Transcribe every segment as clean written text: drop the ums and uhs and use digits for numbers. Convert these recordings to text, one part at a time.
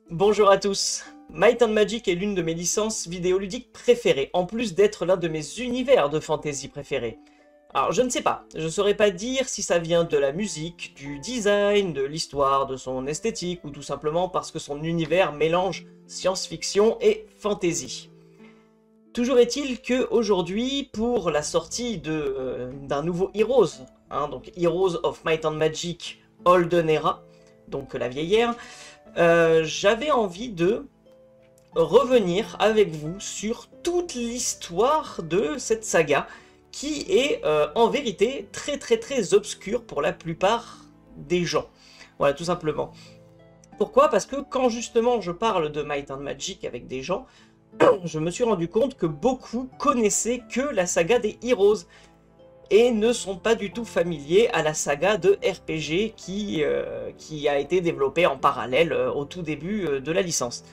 Bonjour à tous. Might and Magic est l'une de mes licences vidéoludiques préférées, en plus d'être l'un de mes univers de fantasy préférés. Alors je ne sais pas, je saurais pas dire si ça vient de la musique, du design, de l'histoire, de son esthétique, ou tout simplement parce que son univers mélange science-fiction et fantasy. Toujours est-il que aujourd'hui, pour la sortie d'un nouveau Heroes, donc Heroes of Might and Magic Olden Era, donc la vieille ère, j'avais envie de revenir avec vous sur toute l'histoire de cette saga qui est en vérité très obscure pour la plupart des gens. Voilà, tout simplement. Pourquoi? Parce que quand justement je parle de Might and Magic avec des gens, je me suis rendu compte que beaucoup connaissaient que la saga des Heroes et ne sont pas du tout familiers à la saga de RPG qui a été développée en parallèle au tout début de la licence.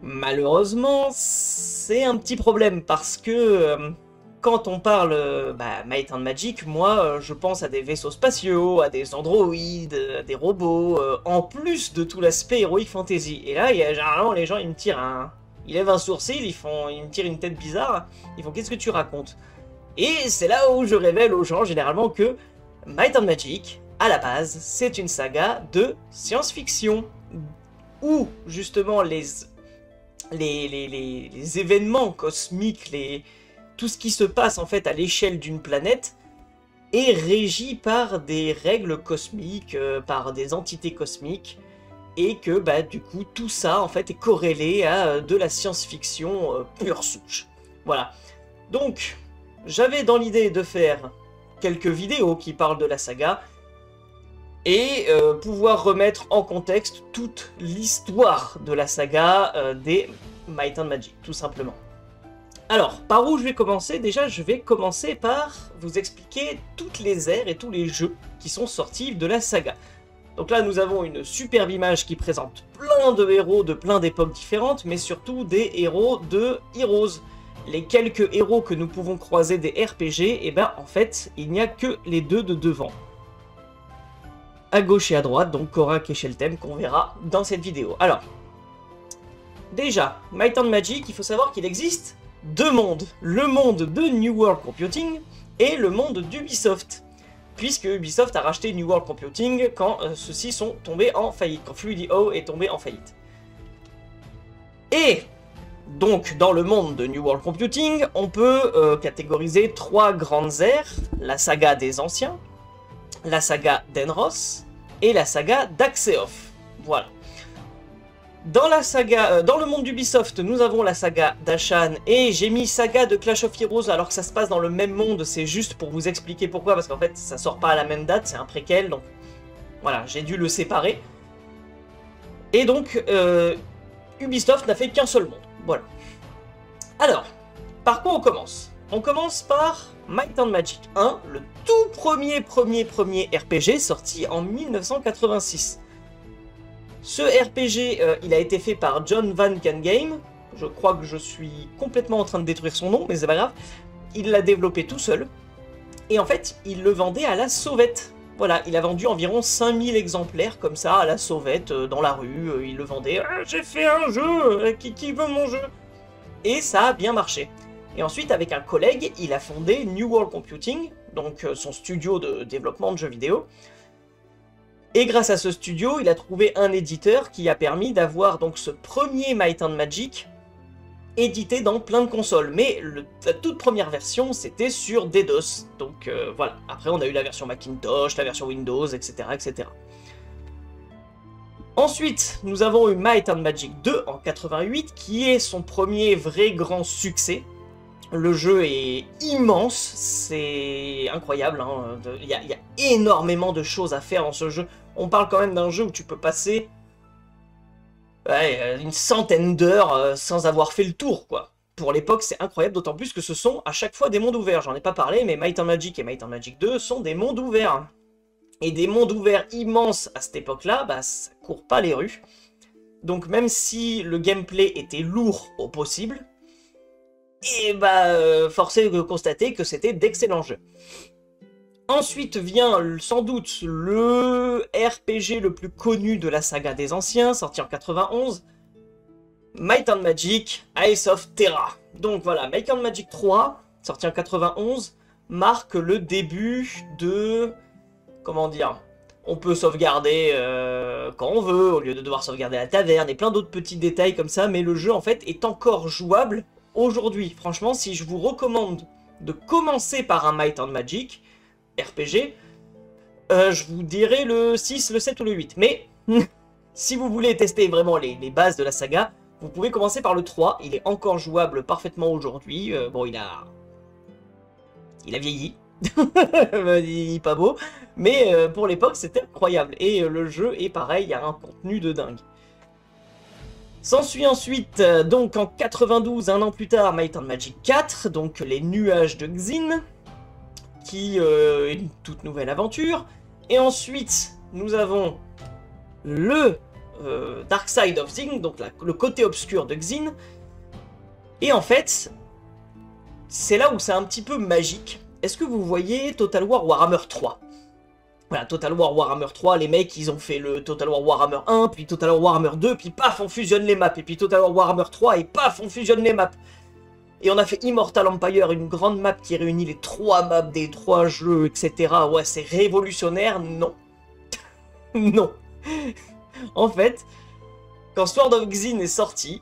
Malheureusement, c'est un petit problème parce que quand on parle Might and Magic, moi je pense à des vaisseaux spatiaux, à des androïdes, à des robots, en plus de tout l'aspect Heroic Fantasy. Et là, généralement les gens ils me tirent ils lèvent un sourcil, ils me tirent une tête bizarre, ils font qu'est-ce que tu racontes? Et c'est là où je révèle aux gens généralement que Might and Magic, à la base, c'est une saga de science-fiction, où justement les événements cosmiques, tout ce qui se passe en fait à l'échelle d'une planète, est régi par des règles cosmiques, par des entités cosmiques, et que du coup tout ça en fait est corrélé à de la science-fiction pure souche. Voilà. Donc, j'avais dans l'idée de faire quelques vidéos qui parlent de la saga et pouvoir remettre en contexte toute l'histoire de la saga des Might and Magic, tout simplement. Alors, par où je vais commencer? Déjà, je vais commencer par vous expliquer toutes les ères et tous les jeux qui sont sortis de la saga. Donc là, nous avons une superbe image qui présente plein de héros de plein d'époques différentes, mais surtout des héros de Heroes. Les quelques héros que nous pouvons croiser des RPG, et en fait, il n'y a que les deux de devant. À gauche et à droite, donc Korak et Sheltem, qu'on verra dans cette vidéo. Alors, déjà, Might and Magic, il faut savoir qu'il existe deux mondes. Le monde de New World Computing et le monde d'Ubisoft. Puisque Ubisoft a racheté New World Computing quand ceux-ci sont tombés en faillite, quand Fluidio est tombé en faillite. Et donc, dans le monde de New World Computing, on peut catégoriser trois grandes ères, la saga des Anciens, la saga d'Enros et la saga d'Axeoth. Voilà. Dans la saga, dans le monde d'Ubisoft, nous avons la saga d'Ashan, et j'ai mis saga de Clash of Heroes alors que ça se passe dans le même monde, c'est juste pour vous expliquer pourquoi, parce qu'en fait ça sort pas à la même date, c'est un préquel, donc voilà, j'ai dû le séparer. Et donc, Ubisoft n'a fait qu'un seul monde, voilà. Alors, par quoi on commence? On commence par Might and Magic 1, le tout premier RPG sorti en 1986. Ce RPG, il a été fait par John Van Kangame. Je crois que je suis complètement en train de détruire son nom, mais c'est pas grave. Il l'a développé tout seul. Et en fait, il le vendait à la sauvette. Voilà, il a vendu environ 5000 exemplaires comme ça à la sauvette, dans la rue. Il le vendait. J'ai fait un jeu, qui veut mon jeu? Et ça a bien marché. Et ensuite, avec un collègue, il a fondé New World Computing, donc son studio de développement de jeux vidéo. Et grâce à ce studio, il a trouvé un éditeur qui a permis d'avoir donc ce premier Might and Magic édité dans plein de consoles. Mais la toute première version, c'était sur DDoS. Donc voilà, après on a eu la version Macintosh, la version Windows, etc. Ensuite, nous avons eu Might and Magic 2 en 88, qui est son premier vrai grand succès. Le jeu est immense, c'est incroyable, hein. Il y a énormément de choses à faire dans ce jeu. On parle quand même d'un jeu où tu peux passer une centaine d'heures sans avoir fait le tour, quoi. Pour l'époque, c'est incroyable, d'autant plus que ce sont à chaque fois des mondes ouverts. J'en ai pas parlé, mais Might and Magic et Might and Magic 2 sont des mondes ouverts. Et des mondes ouverts immenses à cette époque-là, ça court pas les rues. Donc même si le gameplay était lourd au possible, et force est de constater que c'était d'excellents jeux. Ensuite vient sans doute le RPG le plus connu de la saga des anciens, sorti en 91, Might and Magic, Ice of Terra. Donc voilà, Might and Magic 3, sorti en 91, marque le début de... Comment dire? On peut sauvegarder quand on veut, au lieu de devoir sauvegarder à la taverne, et plein d'autres petits détails comme ça, mais le jeu en fait est encore jouable aujourd'hui. Franchement, si je vous recommande de commencer par un Might and Magic RPG, je vous dirais le 6, le 7 ou le 8. Mais si vous voulez tester vraiment les bases de la saga, vous pouvez commencer par le 3. Il est encore jouable parfaitement aujourd'hui. Bon, il a vieilli. Il est pas beau. Mais pour l'époque, c'était incroyable. Et le jeu est pareil, il y a un contenu de dingue. S'ensuit ensuite, donc en 92, un an plus tard, Might and Magic 4, donc les nuages de Xin, qui est une toute nouvelle aventure. Et ensuite, nous avons le Dark Side of Xin, donc le côté obscur de Xin. Et en fait, c'est là où c'est un petit peu magique. Est-ce que vous voyez Total War Warhammer 3? Voilà, Total War Warhammer 3, les mecs, ils ont fait le Total War Warhammer 1, puis Total War Warhammer 2, puis paf, on fusionne les maps, et puis Total War Warhammer 3, et paf, on fusionne les maps. Et on a fait Immortal Empire, une grande map qui réunit les 3 maps des 3 jeux, etc. Ouais, c'est révolutionnaire, non. Non. En fait, quand Sword of Xin est sorti,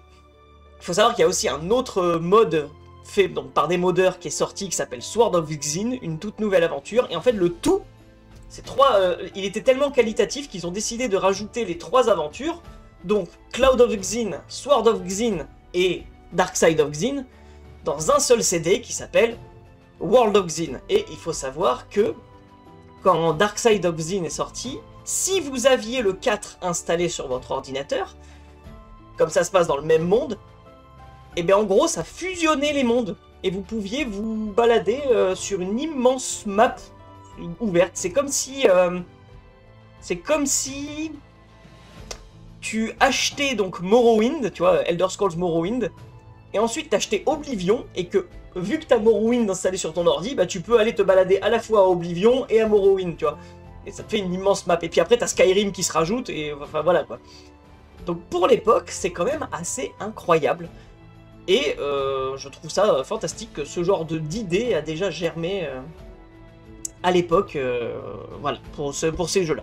il faut savoir qu'il y a aussi un autre mode fait donc, par des modeurs qui est sorti, qui s'appelle Sword of Xin, une toute nouvelle aventure, et en fait le tout, il était tellement qualitatif qu'ils ont décidé de rajouter les 3 aventures, donc Cloud of Xin, Sword of Xin et Dark Side of Xin, dans un seul CD qui s'appelle World of Xin. Et il faut savoir que quand Dark Side of Xin est sorti, si vous aviez le 4 installé sur votre ordinateur, comme ça se passe dans le même monde, et bien en gros ça fusionnait les mondes, et vous pouviez vous balader sur une immense map ouverte. C'est comme si tu achetais donc Morrowind, tu vois, Elder Scrolls Morrowind, et ensuite t'achetais Oblivion, et que vu que t'as Morrowind installé sur ton ordi, bah tu peux aller te balader à la fois à Oblivion et à Morrowind, tu vois. Et ça te fait une immense map. Et puis après t'as Skyrim qui se rajoute, et enfin voilà quoi. Donc pour l'époque, c'est quand même assez incroyable. Et je trouve ça fantastique que ce genre d'idée a déjà germé à l'époque, voilà, pour ces jeux-là.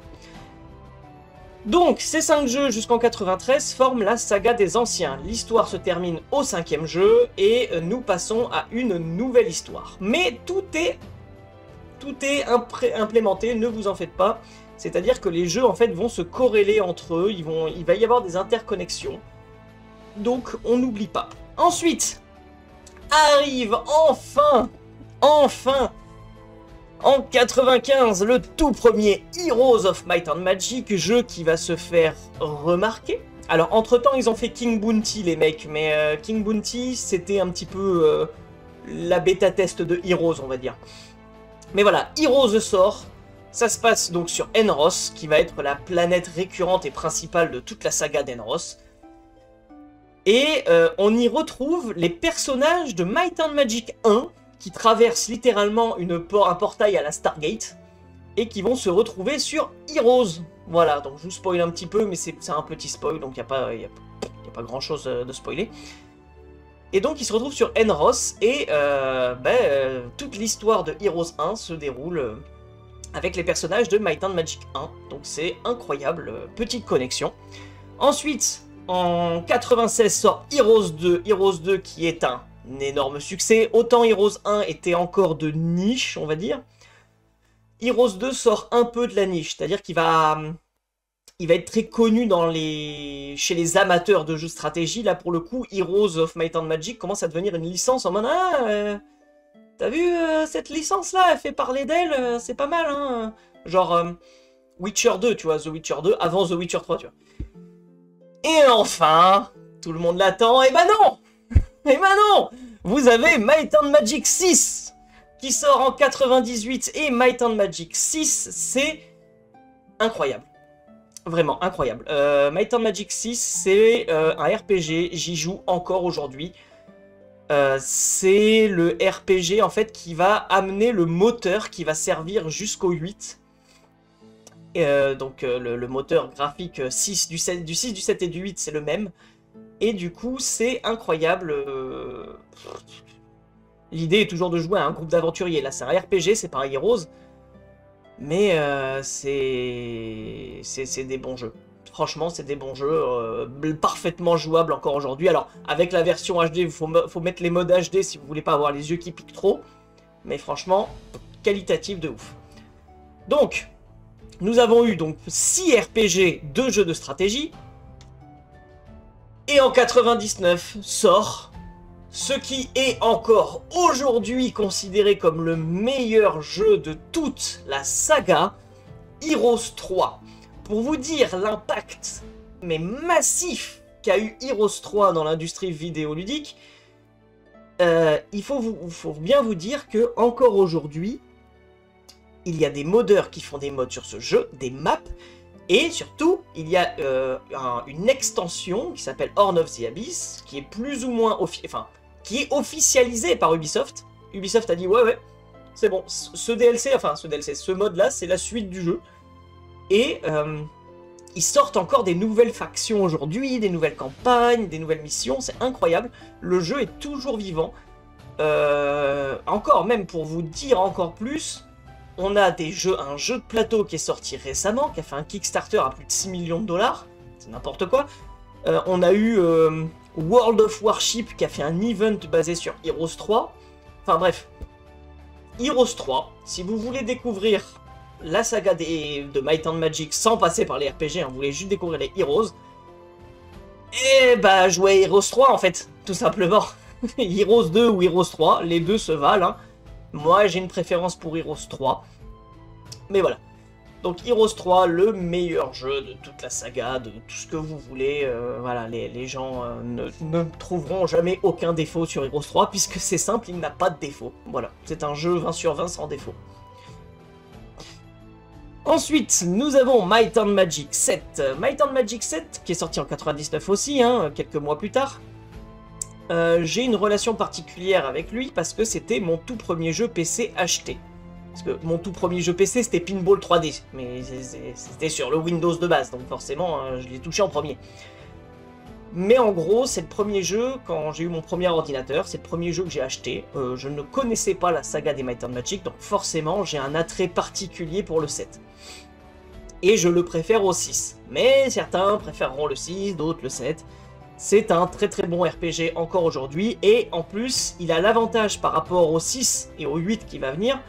Donc, ces 5 jeux jusqu'en 93 forment la saga des anciens. L'histoire se termine au 5e jeu et nous passons à une nouvelle histoire. Mais tout est implémenté, ne vous en faites pas. C'est-à-dire que les jeux en fait vont se corréler entre eux, il va y avoir des interconnexions. Donc, on n'oublie pas. Ensuite, arrive enfin, en 95, le tout premier Heroes of Might and Magic, jeu qui va se faire remarquer. Alors, entre-temps, ils ont fait King Bounty, les mecs, mais King Bounty, c'était un petit peu la bêta-test de Heroes, on va dire. Mais voilà, Heroes sort, ça se passe donc sur Enros, qui va être la planète récurrente et principale de toute la saga d'Enros. Et on y retrouve les personnages de Might and Magic 1, qui traversent littéralement un portail à la Stargate, et qui vont se retrouver sur Heroes. Voilà, donc je vous spoil un petit peu, mais c'est un petit spoil, donc il n'y a pas grand chose de spoiler. Et donc ils se retrouvent sur Enros, et toute l'histoire de Heroes 1 se déroule avec les personnages de Might and Magic 1, donc c'est incroyable, petite connexion. Ensuite, en 96 sort Heroes 2 qui est un énorme succès. Autant Heroes 1 était encore de niche, on va dire. Heroes 2 sort un peu de la niche, c'est-à-dire qu'il va être très connu chez les amateurs de jeux de stratégie. Là, pour le coup, Heroes of Might and Magic commence à devenir une licence en mode « Ah, t'as vu cette licence-là, elle fait parler d'elle, c'est pas mal, hein ?» Genre Witcher 2, tu vois, The Witcher 2, avant The Witcher 3, tu vois. Et enfin, tout le monde l'attend, et bah non! Et ben non! Vous avez Might and Magic 6 qui sort en 98, et Might and Magic 6, c'est incroyable. Vraiment incroyable. Might and Magic 6, c'est un RPG, j'y joue encore aujourd'hui. c'est le RPG en fait qui va amener le moteur qui va servir jusqu'au 8. Donc le moteur graphique 6, du 6, du 7 et du 8 c'est le même. Et du coup c'est incroyable. L'idée est toujours de jouer à un groupe d'aventuriers. Là c'est un RPG, c'est pas un Heroes. Mais c'est des bons jeux. Franchement, c'est des bons jeux, parfaitement jouables encore aujourd'hui. Alors, avec la version HD, il faut mettre les modes HD si vous voulez pas avoir les yeux qui piquent trop. Mais franchement, qualitatif de ouf. Donc, nous avons eu donc 6 RPG, 2 jeux de stratégie. Et en 99 sort ce qui est encore aujourd'hui considéré comme le meilleur jeu de toute la saga, Heroes 3. Pour vous dire l'impact mais massif qu'a eu Heroes 3 dans l'industrie vidéoludique, il faut bien vous dire que encore aujourd'hui, il y a des modeurs qui font des mods sur ce jeu, des maps, et surtout, il y a une extension qui s'appelle Horn of the Abyss, qui est plus ou moins qui est officialisée par Ubisoft. Ubisoft a dit ouais, c'est bon, ce mode-là, c'est la suite du jeu. Et ils sortent encore des nouvelles factions aujourd'hui, des nouvelles campagnes, des nouvelles missions, c'est incroyable. Le jeu est toujours vivant. Encore, même pour vous dire encore plus, on a un jeu de plateau qui est sorti récemment, qui a fait un Kickstarter à plus de 6 millions de dollars, c'est n'importe quoi. On a eu World of Warship qui a fait un event basé sur Heroes 3. Enfin bref, Heroes 3, si vous voulez découvrir la saga de Might and Magic sans passer par les RPG, vous voulez juste découvrir les Heroes, et bah jouez à Heroes 3 en fait, tout simplement. Heroes 2 ou Heroes 3, les deux se valent. Hein. Moi j'ai une préférence pour Heroes 3. Mais voilà. Donc Heroes 3, le meilleur jeu de toute la saga, de tout ce que vous voulez. Voilà, les gens ne trouveront jamais aucun défaut sur Heroes 3, puisque c'est simple, il n'a pas de défaut. Voilà, c'est un jeu 20 sur 20 sans défaut. Ensuite, nous avons Might and Magic 7. Might and Magic 7, qui est sorti en 99 aussi, hein, quelques mois plus tard. J'ai une relation particulière avec lui, parce que c'était mon tout premier jeu PC acheté. Parce que mon tout premier jeu PC, c'était Pinball 3D, mais c'était sur le Windows de base, donc forcément, je l'ai touché en premier. Mais en gros, c'est le premier jeu, quand j'ai eu mon premier ordinateur, c'est le premier jeu que j'ai acheté. Je ne connaissais pas la saga des Might and Magic, donc forcément, j'ai un attrait particulier pour le 7. Et je le préfère au 6. Mais certains préféreront le 6, d'autres le 7. C'est un très très bon RPG encore aujourd'hui, et en plus, il a l'avantage par rapport au 6 et au 8 qui va venir,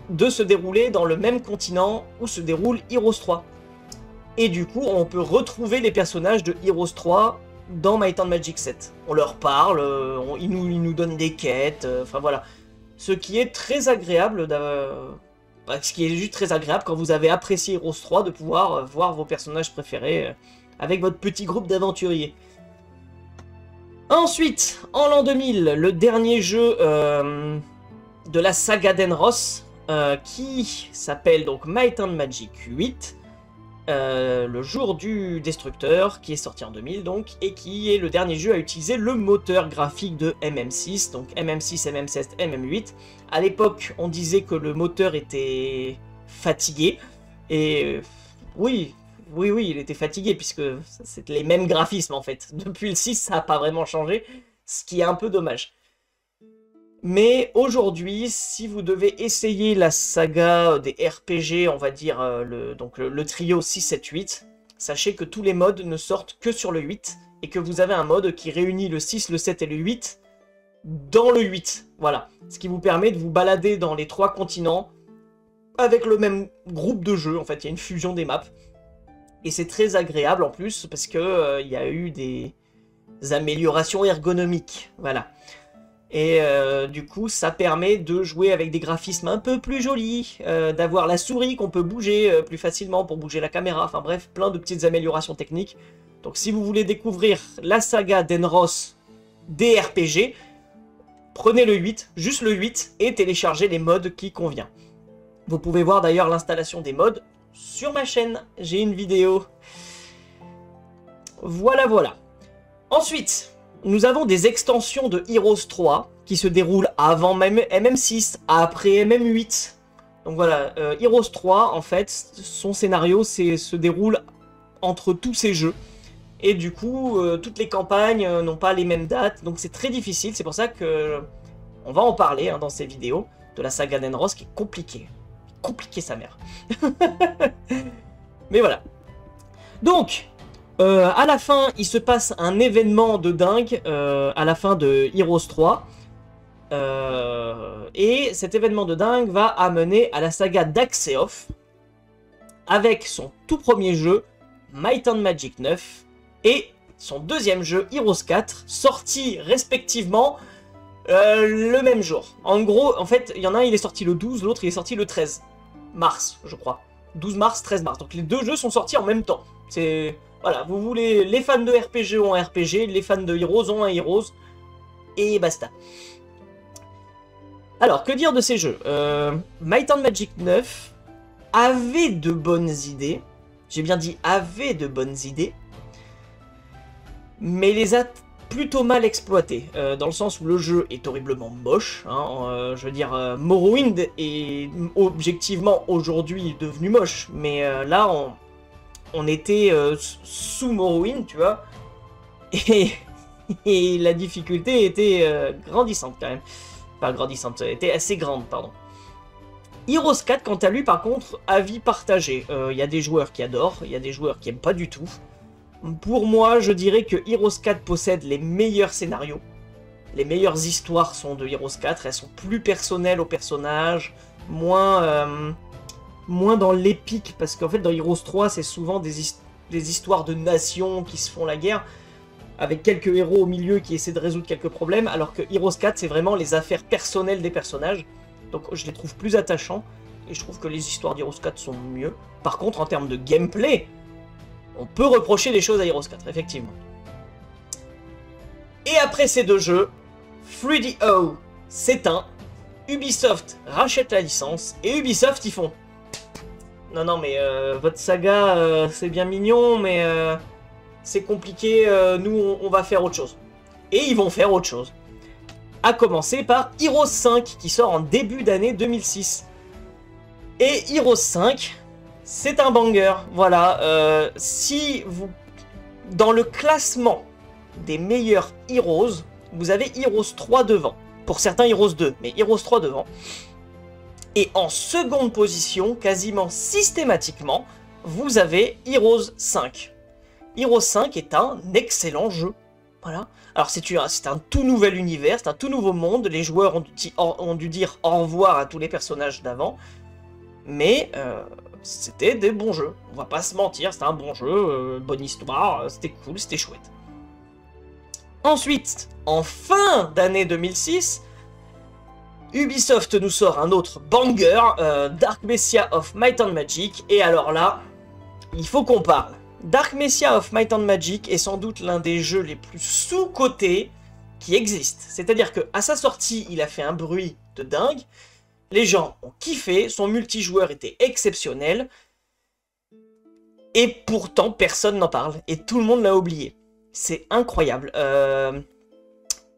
de se dérouler dans le même continent où se déroule Heroes 3. Et du coup, on peut retrouver les personnages de Heroes 3 dans Might and Magic 7. On leur parle, ils nous donnent des quêtes, enfin voilà. Ce qui est très agréable, ce qui est juste très agréable quand vous avez apprécié Heroes 3, de pouvoir voir vos personnages préférés avec votre petit groupe d'aventuriers. Ensuite, en l'an 2000, le dernier jeu de la saga d'Enros, qui s'appelle donc Might and Magic 8, le jour du destructeur, qui est sorti en 2000 donc, et qui est le dernier jeu à utiliser le moteur graphique de MM6, donc MM6, MM7, MM8. À l'époque, on disait que le moteur était fatigué, et oui, il était fatigué, puisque c'était les mêmes graphismes en fait. Depuis le 6, ça n'a pas vraiment changé, ce qui est un peu dommage. Mais aujourd'hui, si vous devez essayer la saga des RPG, on va dire le trio 6, 7, 8, sachez que tous les modes ne sortent que sur le 8, et que vous avez un mode qui réunit le 6, le 7 et le 8 dans le 8. Voilà, ce qui vous permet de vous balader dans les 3 continents avec le même groupe de jeux. En fait, il y a une fusion des maps. Et c'est très agréable en plus, parce que y a eu des améliorations ergonomiques. Voilà. Et du coup, ça permet de jouer avec des graphismes un peu plus jolis, d'avoir la souris qu'on peut bouger plus facilement pour bouger la caméra, enfin bref, plein de petites améliorations techniques. Donc si vous voulez découvrir la saga d'Enros des RPG, prenez le 8, juste le 8, et téléchargez les mods qui conviennent. Vous pouvez voir d'ailleurs l'installation des mods sur ma chaîne, j'ai une vidéo. Voilà. Ensuite, nous avons des extensions de Heroes 3 qui se déroulent avant même MM6, après MM8. Donc voilà, Heroes 3, en fait, son scénario se déroule entre tous ces jeux. Et du coup, toutes les campagnes n'ont pas les mêmes dates, donc c'est très difficile. C'est pour ça que on va en parler hein, dans ces vidéos de la saga d'Enros qui est compliquée. Compliquée sa mère. Mais voilà. Donc, à la fin, il se passe un événement de dingue à la fin de Heroes 3. Et cet événement de dingue va amener à la saga d'Axeoth avec son tout premier jeu, Might and Magic 9, et son deuxième jeu, Heroes 4, sortis respectivement le même jour. En gros, en fait, il y en a un, il est sorti le 12, l'autre, il est sorti le 13 mars, je crois. 12 mars, 13 mars. Donc les deux jeux sont sortis en même temps. C'est... Voilà, vous voulez... Les fans de RPG ont un RPG, les fans de Heroes ont un Heroes, et basta. Alors, que dire de ces jeux Might and Magic 9 avait de bonnes idées. J'ai bien dit avait de bonnes idées. Mais les a plutôt mal exploitées. Dans le sens où le jeu est horriblement moche. Hein, je veux dire, Morrowind est objectivement aujourd'hui devenu moche. Mais là, on était sous Morrowind, tu vois. Et la difficulté était grandissante quand même. Pas grandissante, était assez grande, pardon. Heroes 4, quant à lui, par contre, avis partagé. Il y a des joueurs qui adorent, il y a des joueurs qui n'aiment pas du tout. Pour moi, je dirais que Heroes 4 possède les meilleurs scénarios. Les meilleures histoires sont de Heroes 4, elles sont plus personnelles aux personnages, moins dans l'épique, parce qu'en fait, dans Heroes 3, c'est souvent des histoires de nations qui se font la guerre, avec quelques héros au milieu qui essaient de résoudre quelques problèmes, alors que Heroes 4, c'est vraiment les affaires personnelles des personnages. Donc je les trouve plus attachants, et je trouve que les histoires d'Heroes 4 sont mieux. Par contre, en termes de gameplay, on peut reprocher des choses à Heroes 4, effectivement. Et après ces deux jeux, 3DO s'éteint, Ubisoft rachète la licence, et Ubisoft, ils font... Non, non, mais votre saga, c'est bien mignon, mais... c'est compliqué, nous on va faire autre chose. Et ils vont faire autre chose. À commencer par Heroes 5 qui sort en début d'année 2006. Et Heroes 5, c'est un banger. Voilà, si vous... Dans le classement des meilleurs Heroes, vous avez Heroes 3 devant. Pour certains Heroes 2, mais Heroes 3 devant. Et en seconde position, quasiment systématiquement, vous avez Heroes 5. Heroes 5 est un excellent jeu. Voilà. Alors c'est un tout nouvel univers, c'est un tout nouveau monde. Les joueurs ont dû dire au revoir à tous les personnages d'avant. Mais c'était des bons jeux. On va pas se mentir, c'était un bon jeu, bonne histoire, c'était cool, c'était chouette. Ensuite, en fin d'année 2006, Ubisoft nous sort un autre banger, Dark Messiah of Might and Magic. Et alors là, il faut qu'on parle. Dark Messiah of Might and Magic est sans doute l'un des jeux les plus sous-cotés qui existent. C'est-à-dire qu'à sa sortie, il a fait un bruit de dingue. Les gens ont kiffé, son multijoueur était exceptionnel. Et pourtant, personne n'en parle. Et tout le monde l'a oublié. C'est incroyable.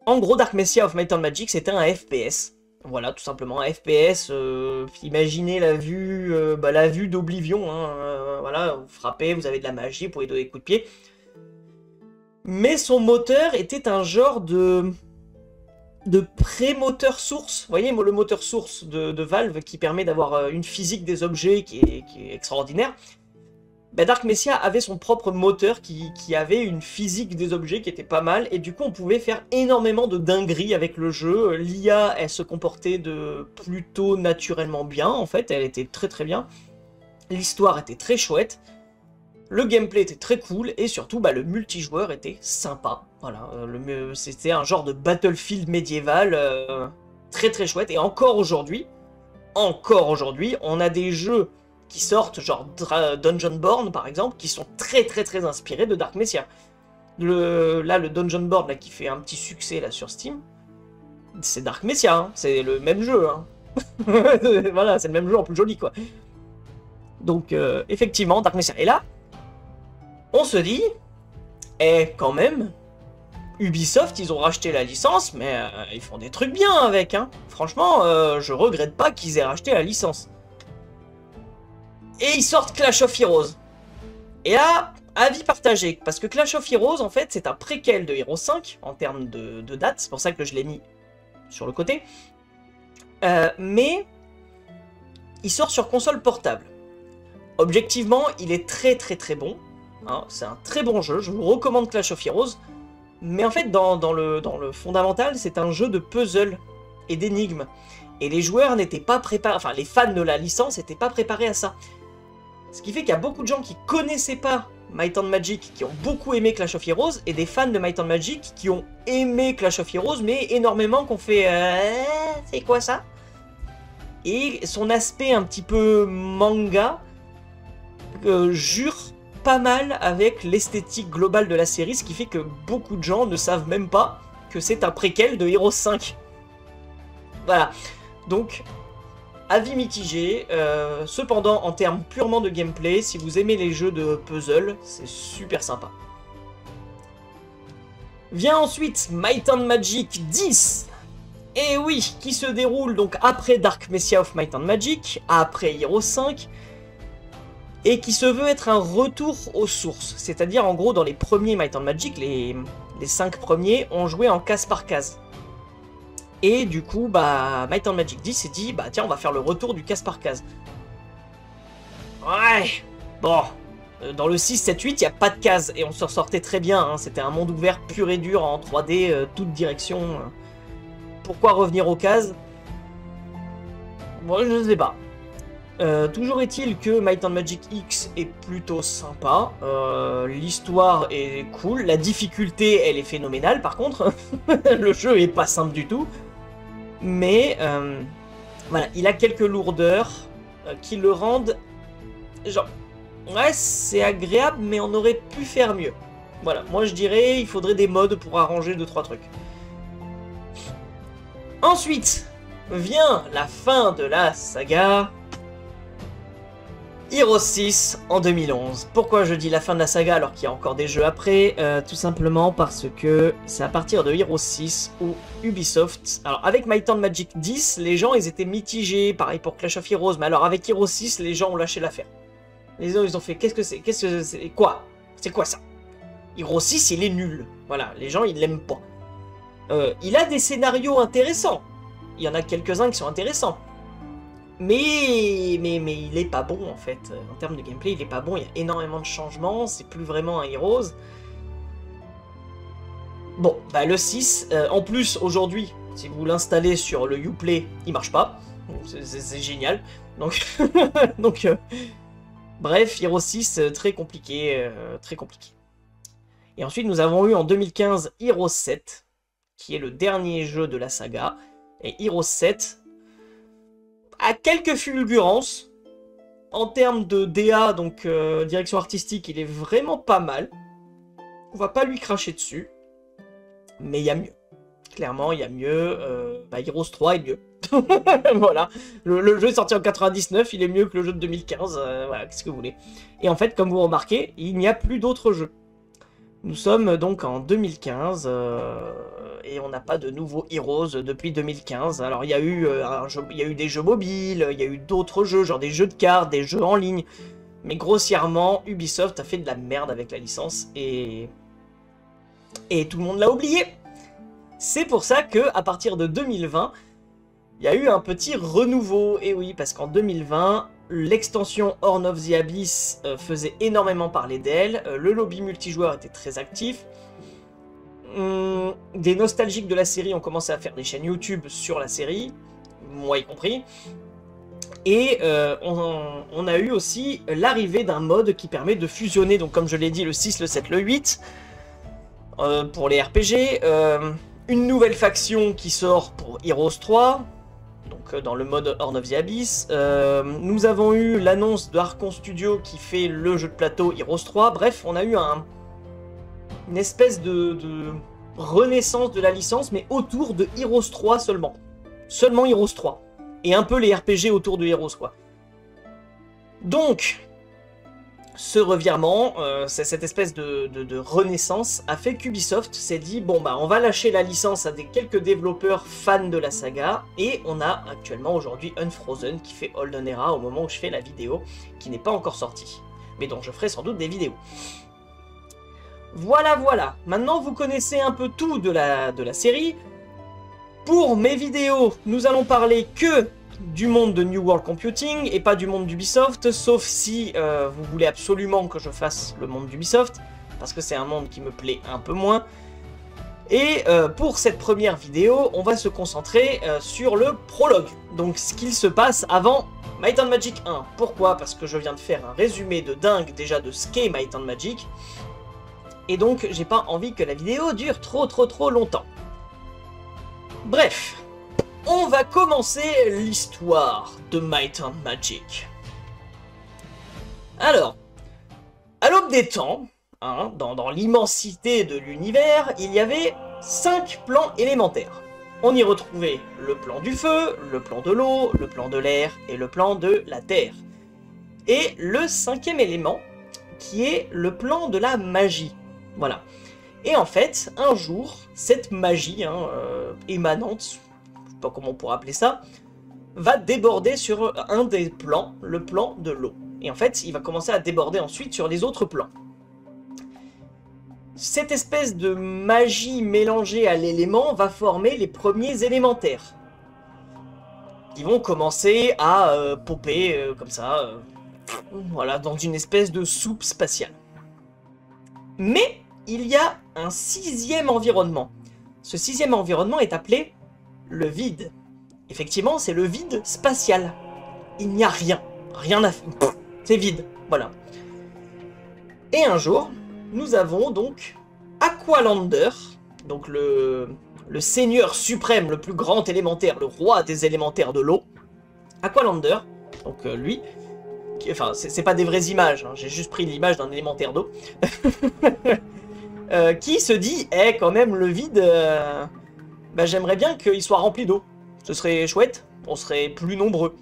En gros, Dark Messiah of Might and Magic, c'était un FPS. Voilà, tout simplement, un FPS, imaginez la vue d'Oblivion, hein, voilà, vous frappez, vous avez de la magie, vous pouvez donner des coups de pied. Mais son moteur était un genre de pré-moteur source, vous voyez, le moteur source de Valve qui permet d'avoir une physique des objets qui est extraordinaire. Ben, Dark Messiah avait son propre moteur qui avait une physique des objets qui était pas mal, et du coup on pouvait faire énormément de dingueries avec le jeu. L'IA, elle se comportait plutôt naturellement bien, en fait, elle était très très bien. L'histoire était très chouette, le gameplay était très cool, et surtout le multijoueur était sympa. Voilà, c'était un genre de Battlefield médiéval très très chouette, et encore aujourd'hui, on a des jeux qui sortent, genre Dungeonborn par exemple, qui sont très très très inspirés de Dark Messiah. Le Dungeonborn là, qui fait un petit succès là sur Steam, c'est Dark Messiah, hein, c'est le même jeu. Hein. Voilà, c'est le même jeu en plus joli quoi. Donc effectivement, Dark Messiah. Et là, on se dit, quand même, Ubisoft, ils ont racheté la licence, mais ils font des trucs bien avec, hein. Franchement, je regrette pas qu'ils aient racheté la licence. Et ils sortent Clash of Heroes. Et là, avis partagé, parce que Clash of Heroes, en fait, c'est un préquel de Heroes 5, en termes de date, c'est pour ça que je l'ai mis sur le côté. Mais, il sort sur console portable. Objectivement, il est très très très bon. Hein, c'est un très bon jeu, je vous recommande Clash of Heroes. Mais en fait, dans le fondamental, c'est un jeu de puzzle et d'énigmes. Et les joueurs n'étaient pas préparés, enfin les fans de la licence n'étaient pas préparés à ça. Ce qui fait qu'il y a beaucoup de gens qui connaissaient pas Might and Magic, qui ont beaucoup aimé Clash of Heroes, et des fans de Might and Magic qui ont aimé Clash of Heroes, mais énormément qu'on fait c'est quoi ça? Et son aspect un petit peu manga jure pas mal avec l'esthétique globale de la série, ce qui fait que beaucoup de gens ne savent même pas que c'est un préquel de Heroes 5. Voilà, donc avis mitigé, cependant en termes purement de gameplay, si vous aimez les jeux de puzzle, c'est super sympa. Vient ensuite Might and Magic 10, et oui, qui se déroule donc après Dark Messiah of Might and Magic, après Heroes 5, et qui se veut être un retour aux sources. C'est-à-dire, en gros, dans les premiers Might and Magic, les 5 premiers, on jouait en case par case. Et du coup, bah, Might and Magic 10 s'est dit, bah tiens, on va faire le retour du case par case. Ouais, bon, dans le 6, 7, 8, il n'y a pas de case, et on s'en sortait très bien, hein. C'était un monde ouvert pur et dur, en 3D, toute direction. Pourquoi revenir aux cases? Moi, je sais pas. Toujours est-il que Might and Magic X est plutôt sympa, l'histoire est cool, la difficulté elle est phénoménale par contre, le jeu est pas simple du tout, mais voilà, il a quelques lourdeurs qui le rendent genre, ouais c'est agréable mais on aurait pu faire mieux. Voilà, moi je dirais il faudrait des mods pour arranger 2-3 trucs. Ensuite, vient la fin de la saga Heroes 6 en 2011. Pourquoi je dis la fin de la saga alors qu'il y a encore des jeux après? Tout simplement parce que c'est à partir de Heroes 6 où Ubisoft... Alors avec Might and Magic 10, les gens ils étaient mitigés, pareil pour Clash of Heroes, mais alors avec Heroes 6, les gens ont lâché l'affaire. Les gens ils ont fait qu'est-ce que c'est? Qu'est-ce que c'est? Quoi? C'est quoi ça? Heroes 6 il est nul. Voilà, les gens ils l'aiment pas. Il a des scénarios intéressants. Il y en a quelques-uns qui sont intéressants. Mais il est pas bon en fait, en termes de gameplay il est pas bon, il y a énormément de changements, c'est plus vraiment un Heroes. Bon, bah le 6, en plus aujourd'hui, si vous l'installez sur le Uplay, il marche pas, c'est génial, donc, donc bref, Heroes 6, très compliqué, très compliqué. Et ensuite nous avons eu en 2015 Heroes 7, qui est le dernier jeu de la saga, et Heroes 7... à quelques fulgurances. En termes de DA, donc direction artistique, il est vraiment pas mal. On va pas lui cracher dessus. Mais il y a mieux. Clairement, il y a mieux. Heroes 3 est mieux. Voilà. Le jeu est sorti en 99, il est mieux que le jeu de 2015. Voilà, qu'est-ce que vous voulez. Et en fait, comme vous remarquez, il n'y a plus d'autres jeux. Nous sommes donc en 2015. Et on n'a pas de nouveaux Heroes depuis 2015. Alors il y a eu des jeux mobiles, il y a eu d'autres jeux, genre des jeux de cartes, des jeux en ligne. Mais grossièrement, Ubisoft a fait de la merde avec la licence et tout le monde l'a oublié. C'est pour ça que à partir de 2020, il y a eu un petit renouveau. Et oui, parce qu'en 2020, l'extension Horn of the Abyss faisait énormément parler d'elle. Le lobby multijoueur était très actif. Des nostalgiques de la série ont commencé à faire des chaînes YouTube sur la série, moi y compris, et on a eu aussi l'arrivée d'un mode qui permet de fusionner, donc comme je l'ai dit, le 6, le 7, le 8, pour les RPG, une nouvelle faction qui sort pour Heroes 3, donc dans le mode Horn of the Abyss, nous avons eu l'annonce de Archon Studio qui fait le jeu de plateau Heroes 3, bref, on a eu une espèce de renaissance de la licence, mais autour de Heroes 3 seulement. Seulement Heroes 3. Et un peu les RPG autour de Heroes, quoi. Donc, ce revirement, cette espèce de renaissance a fait qu'Ubisoft s'est dit bon bah on va lâcher la licence à quelques développeurs fans de la saga, et on a actuellement aujourd'hui Unfrozen qui fait Golden Era au moment où je fais la vidéo, qui n'est pas encore sortie, mais dont je ferai sans doute des vidéos. Voilà, voilà, maintenant vous connaissez un peu tout de la série. Pour mes vidéos, nous allons parler que du monde de New World Computing et pas du monde d'Ubisoft, sauf si vous voulez absolument que je fasse le monde d'Ubisoft, parce que c'est un monde qui me plaît un peu moins. Et pour cette première vidéo, on va se concentrer sur le prologue, donc ce qu'il se passe avant Might and Magic 1. Pourquoi? Parce que je viens de faire un résumé de dingue déjà de ce qu'est Might and Magic, et donc j'ai pas envie que la vidéo dure trop longtemps. Bref. On va commencer l'histoire de Might and Magic. Alors, à l'aube des temps, hein, dans l'immensité de l'univers, il y avait 5 plans élémentaires. On y retrouvait le plan du feu, le plan de l'eau, le plan de l'air et le plan de la terre. Et le 5e élément, qui est le plan de la magie. Voilà. Et en fait, un jour, cette magie émanante, pas comment on pourrait appeler ça, va déborder sur un des plans, le plan de l'eau. Et en fait, il va commencer à déborder ensuite sur les autres plans. Cette espèce de magie mélangée à l'élément va former les premiers élémentaires. Ils vont commencer à popper comme ça, voilà, dans une espèce de soupe spatiale. Mais il y a un 6e environnement. Ce 6e environnement est appelé le vide. Effectivement, c'est le vide spatial. Il n'y a rien. Rien à faire. C'est vide. Voilà. Et un jour, nous avons donc Aqualander, donc le seigneur suprême, le plus grand élémentaire, le roi des élémentaires de l'eau. Aqualander, donc lui, enfin, c'est pas des vraies images, hein, j'ai juste pris l'image d'un élémentaire d'eau, qui se dit, quand même, le vide... bah, j'aimerais bien qu'il soit rempli d'eau. Ce serait chouette, on serait plus nombreux.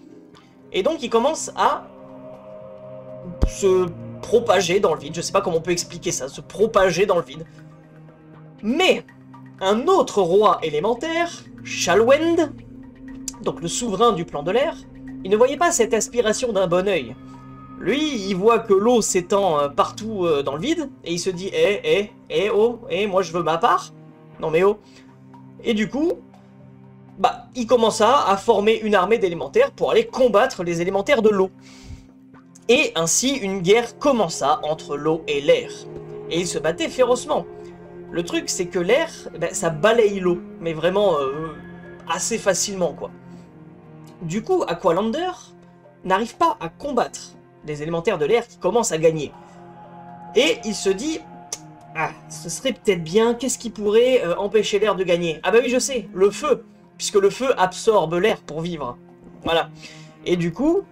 Et donc il commence à se propager dans le vide. Je sais pas comment on peut expliquer ça, se propager dans le vide. Mais un autre roi élémentaire, Shalwend, donc le souverain du plan de l'air, il ne voyait pas cette aspiration d'un bon œil. Lui, il voit que l'eau s'étend partout dans le vide, et il se dit moi je veux ma part. Non mais oh. Et du coup, bah, il commença à former une armée d'élémentaires pour aller combattre les élémentaires de l'eau. Et ainsi, une guerre commença entre l'eau et l'air. Et ils se battaient férocement. Le truc, c'est que l'air, bah, ça balaye l'eau, mais vraiment assez facilement, quoi. Du coup, Aqualander n'arrive pas à combattre les élémentaires de l'air qui commencent à gagner. Et il se dit... ah, ce serait peut-être bien, qu'est-ce qui pourrait empêcher l'air de gagner? Ah bah oui, je sais, le feu, puisque le feu absorbe l'air pour vivre. Voilà. Et du coup,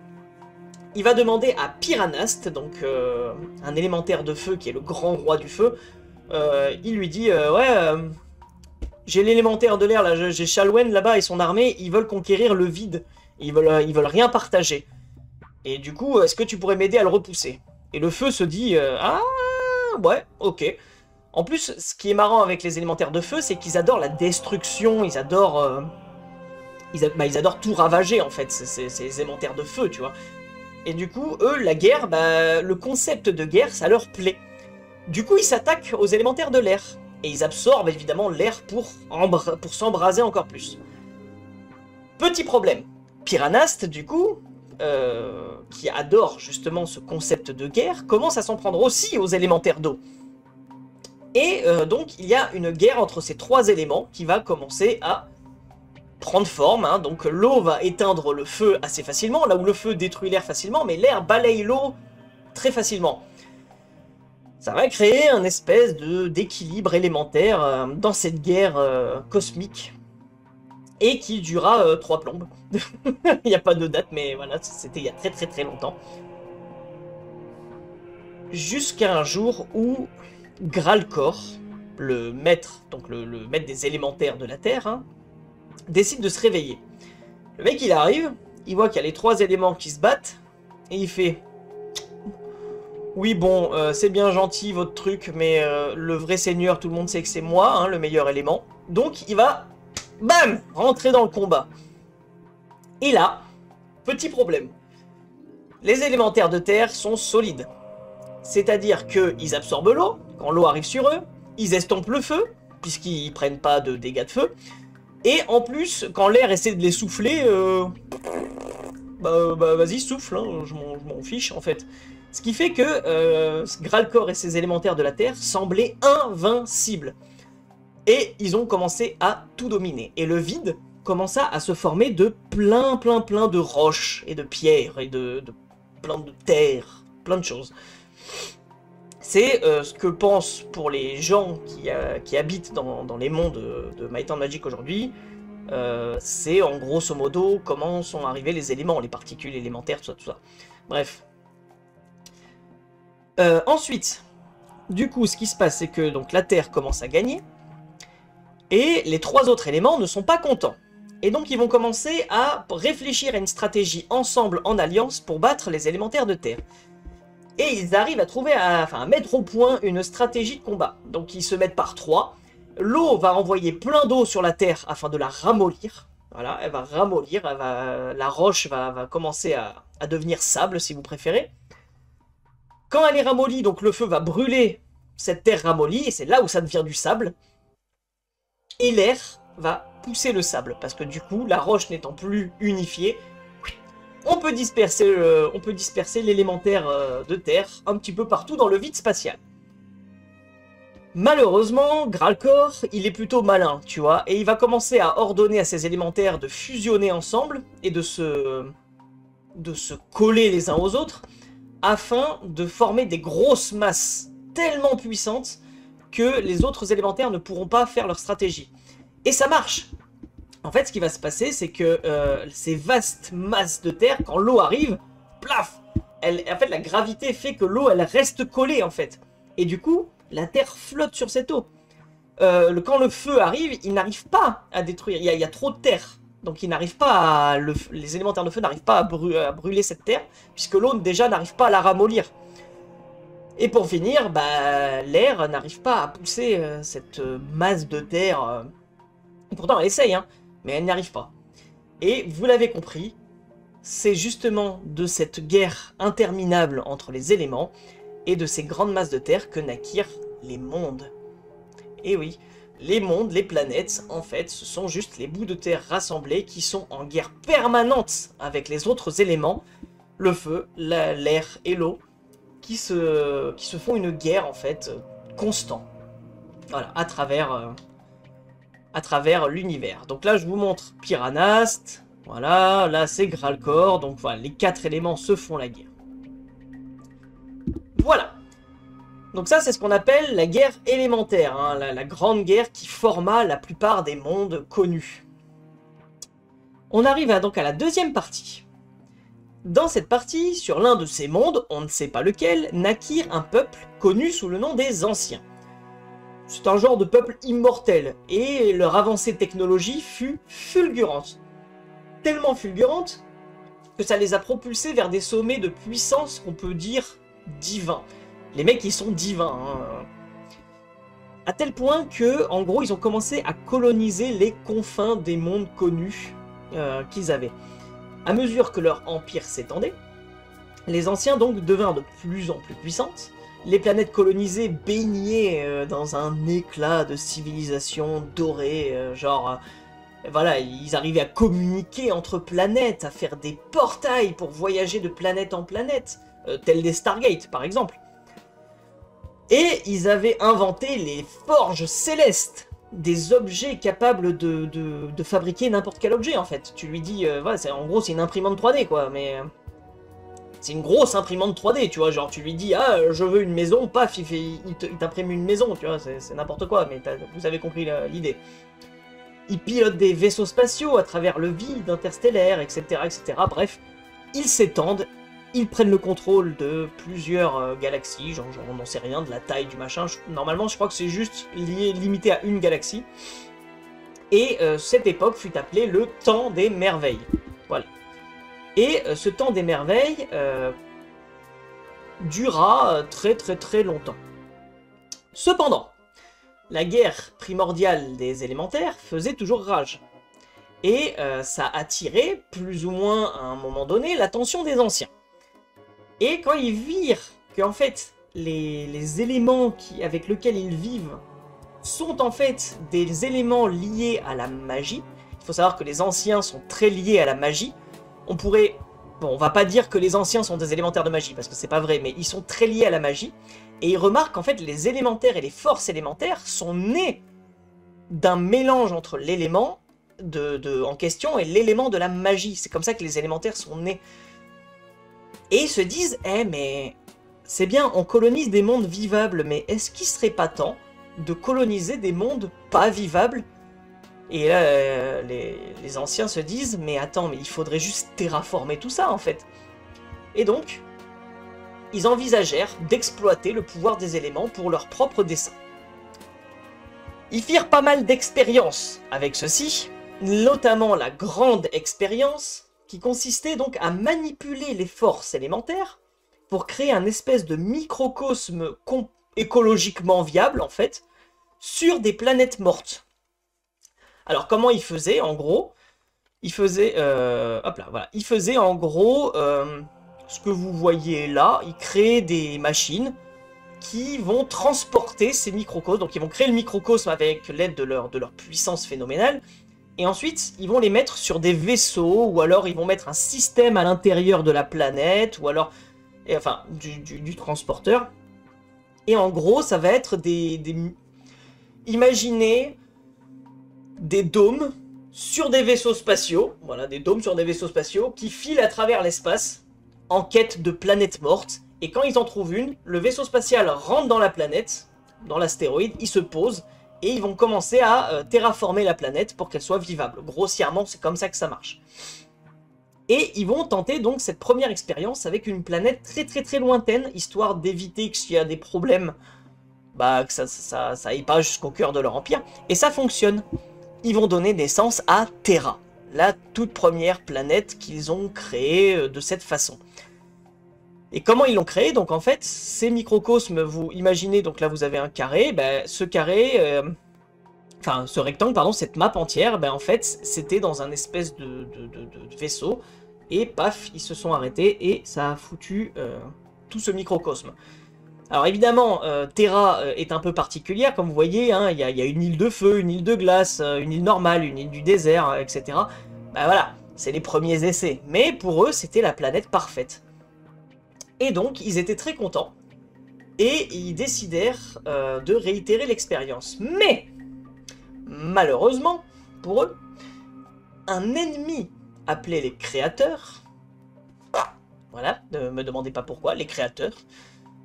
il va demander à Piranast, donc un élémentaire de feu qui est le grand roi du feu, il lui dit, j'ai l'élémentaire de l'air, là, j'ai Shalwen là-bas et son armée, ils veulent conquérir le vide, ils veulent rien partager. Et du coup, est-ce que tu pourrais m'aider à le repousser? Et le feu se dit, ah, ouais, ok. En plus, ce qui est marrant avec les élémentaires de feu, c'est qu'ils adorent la destruction, ils adorent tout ravager, en fait, ces élémentaires de feu, tu vois. Et du coup, eux, la guerre, bah, le concept de guerre, ça leur plaît. Du coup, ils s'attaquent aux élémentaires de l'air. Et ils absorbent, évidemment, l'air pour s'embraser encore plus. Petit problème. Piranast, du coup, qui adore justement ce concept de guerre, commence à s'en prendre aussi aux élémentaires d'eau. Et donc il y a une guerre entre ces trois éléments qui va commencer à prendre forme, hein. Donc l'eau va éteindre le feu assez facilement, là où le feu détruit l'air facilement, mais l'air balaye l'eau très facilement. Ça va créer un espèce d'équilibre élémentaire dans cette guerre cosmique, et qui durera 3 plombes. Il n'y a pas de date, mais voilà, c'était il y a très longtemps. Jusqu'à un jour où Gralcor, le maître, donc le maître des élémentaires de la Terre, hein, décide de se réveiller. Le mec, il arrive, il voit qu'il y a les 3 éléments qui se battent, et il fait... Oui, bon, c'est bien gentil votre truc, mais le vrai seigneur, tout le monde sait que c'est moi, hein, le meilleur élément. Donc il va, bam, rentrer dans le combat. Et là, petit problème. Les élémentaires de terre sont solides. C'est-à-dire qu'ils absorbent l'eau, quand l'eau arrive sur eux, ils estompent le feu, puisqu'ils prennent pas de dégâts de feu, et en plus, quand l'air essaie de les souffler, vas-y, souffle, hein, je m'en fiche en fait. Ce qui fait que Gralcor et ses élémentaires de la Terre semblaient invincibles. Et ils ont commencé à tout dominer. Et le vide commença à se former de plein de roches et de pierres et de plein de terre, plein de choses. C'est ce que pensent pour les gens qui habitent dans les mondes de Might and Magic aujourd'hui. C'est en grosso modo comment sont arrivés les éléments, les particules élémentaires, tout ça. Bref. Ensuite, du coup, ce qui se passe, c'est que donc, la Terre commence à gagner, et les trois autres éléments ne sont pas contents. Et donc ils vont commencer à réfléchir à une stratégie ensemble en alliance pour battre les élémentaires de Terre. Et ils arrivent à trouver, à mettre au point une stratégie de combat. Donc ils se mettent par trois. L'eau va envoyer plein d'eau sur la Terre afin de la ramollir. Voilà, elle va ramollir, la roche va commencer à devenir sable si vous préférez. Quand elle est ramollie, donc le feu va brûler cette terre ramollie, et c'est là où ça devient du sable. Et l'air va pousser le sable, parce que du coup, la roche n'étant plus unifiée, on peut disperser l'élémentaire de terre un petit peu partout dans le vide spatial. Malheureusement, Gralcor, il est plutôt malin, tu vois, et il va commencer à ordonner à ses élémentaires de fusionner ensemble et de se coller les uns aux autres, afin de former des grosses masses tellement puissantes que les autres élémentaires ne pourront pas faire leur stratégie. Et ça marche. En fait, ce qui va se passer, c'est que ces vastes masses de terre, quand l'eau arrive, plaf, en fait, la gravité fait que l'eau, elle reste collée, en fait. Et du coup, la terre flotte sur cette eau. Quand le feu arrive, il n'arrive pas à détruire. Il y a trop de terre. Donc, il n'arrive pas les élémentaires de feu n'arrivent pas à brûler cette terre, puisque l'eau, déjà, n'arrive pas à la ramollir. Et pour finir, l'air n'arrive pas à pousser cette masse de terre. Pourtant, elle essaye, hein, mais elle n'y arrive pas. Et vous l'avez compris, c'est justement de cette guerre interminable entre les éléments et de ces grandes masses de terre que naquirent les mondes. Et oui, les mondes, les planètes, en fait, ce sont juste les bouts de terre rassemblés qui sont en guerre permanente avec les autres éléments, le feu, l'air et l'eau, qui se font une guerre, en fait, constante. Voilà, à travers l'univers. Donc là, je vous montre Pyranast. Voilà, là, c'est Gralcor. Donc voilà, les quatre éléments se font la guerre. Voilà. Donc ça, c'est ce qu'on appelle la guerre élémentaire, hein, la grande guerre qui forma la plupart des mondes connus. On arrive donc à la deuxième partie. Dans cette partie, sur l'un de ces mondes, on ne sait pas lequel, naquit un peuple connu sous le nom des Anciens. C'est un genre de peuple immortel, et leur avancée technologie fut fulgurante. Tellement fulgurante que ça les a propulsés vers des sommets de puissance qu'on peut dire divins. Les mecs, ils sont divins. Hein. À tel point que, en gros, ils ont commencé à coloniser les confins des mondes connus qu'ils avaient. À mesure que leur empire s'étendait, les Anciens donc devinrent de plus en plus puissantes. Les planètes colonisées baignaient dans un éclat de civilisation dorée, voilà, ils arrivaient à communiquer entre planètes, à faire des portails pour voyager de planète en planète, tels des Stargate par exemple. Et ils avaient inventé les forges célestes, des objets capables de fabriquer n'importe quel objet en fait. Tu lui dis, voilà, en gros c'est une imprimante 3D quoi, mais... c'est une grosse imprimante 3D, tu vois, genre tu lui dis « Ah, je veux une maison », paf, il t'imprime une maison, tu vois, c'est n'importe quoi, mais vous avez compris l'idée. Il pilote des vaisseaux spatiaux à travers le vide interstellaire, etc., etc. Bref, ils s'étendent, ils prennent le contrôle de plusieurs galaxies, genre on n'en sait rien de la taille du machin, normalement je crois que c'est juste limité à une galaxie. Et cette époque fut appelée le Temps des Merveilles. Voilà. Et ce Temps des Merveilles, dura très très très longtemps. Cependant, la guerre primordiale des élémentaires faisait toujours rage. Et ça attirait, plus ou moins à un moment donné, l'attention des anciens. Et quand ils virent qu'en fait, les éléments avec lesquels ils vivent sont en fait des éléments liés à la magie, il faut savoir que les anciens sont très liés à la magie, on pourrait... Bon, on va pas dire que les anciens sont des élémentaires de magie, parce que c'est pas vrai, mais ils sont très liés à la magie, et ils remarquent qu'en fait, les élémentaires et les forces élémentaires sont nés d'un mélange entre l'élément en question et l'élément de la magie. C'est comme ça que les élémentaires sont nés. Et ils se disent, eh mais c'est bien, on colonise des mondes vivables, mais est-ce qu'il serait pas temps de coloniser des mondes pas vivables? Et là, les anciens se disent, mais attends, mais il faudrait juste terraformer tout ça en fait. Et donc, ils envisagèrent d'exploiter le pouvoir des éléments pour leur propre dessein. Ils firent pas mal d'expériences avec ceci, notamment la grande expérience qui consistait donc à manipuler les forces élémentaires pour créer un espèce de microcosme écologiquement viable en fait sur des planètes mortes. Alors comment ils faisaient en gros? Ils faisaient, hop là, voilà, ils faisaient en gros ce que vous voyez là, ils créaient des machines qui vont transporter ces microcosmes, donc ils vont créer le microcosme avec l'aide de leur puissance phénoménale, et ensuite ils vont les mettre sur des vaisseaux, ou alors ils vont mettre un système à l'intérieur de la planète, ou alors, enfin, du transporteur, et en gros ça va être imaginez des dômes sur des vaisseaux spatiaux, voilà, des dômes sur des vaisseaux spatiaux qui filent à travers l'espace en quête de planètes mortes. Et quand ils en trouvent une, le vaisseau spatial rentre dans la planète, dans l'astéroïde, il se pose, et ils vont commencer à terraformer la planète pour qu'elle soit vivable. Grossièrement, c'est comme ça que ça marche. Et ils vont tenter donc cette première expérience avec une planète très très très lointaine, histoire d'éviter que s'il y a des problèmes, bah, que ça aille pas jusqu'au cœur de leur empire. Et ça fonctionne. Ils vont donner naissance à Terra, la toute première planète qu'ils ont créée de cette façon. Et comment ils l'ont créé? Donc en fait, ces microcosmes, vous imaginez, donc là vous avez un carré, ben, ce carré, enfin ce rectangle, pardon, cette map entière, ben, en fait c'était dans un espèce de vaisseau, et paf, ils se sont arrêtés, et ça a foutu tout ce microcosme. Alors évidemment, Terra est un peu particulière, comme vous voyez, hein, il y a une île de feu, une île de glace, une île normale, une île du désert, etc. Ben voilà, c'est les premiers essais, mais pour eux c'était la planète parfaite. Et donc, ils étaient très contents, et ils décidèrent de réitérer l'expérience. Mais, malheureusement, pour eux, un ennemi appelé les créateurs, voilà, ne me demandez pas pourquoi, les créateurs,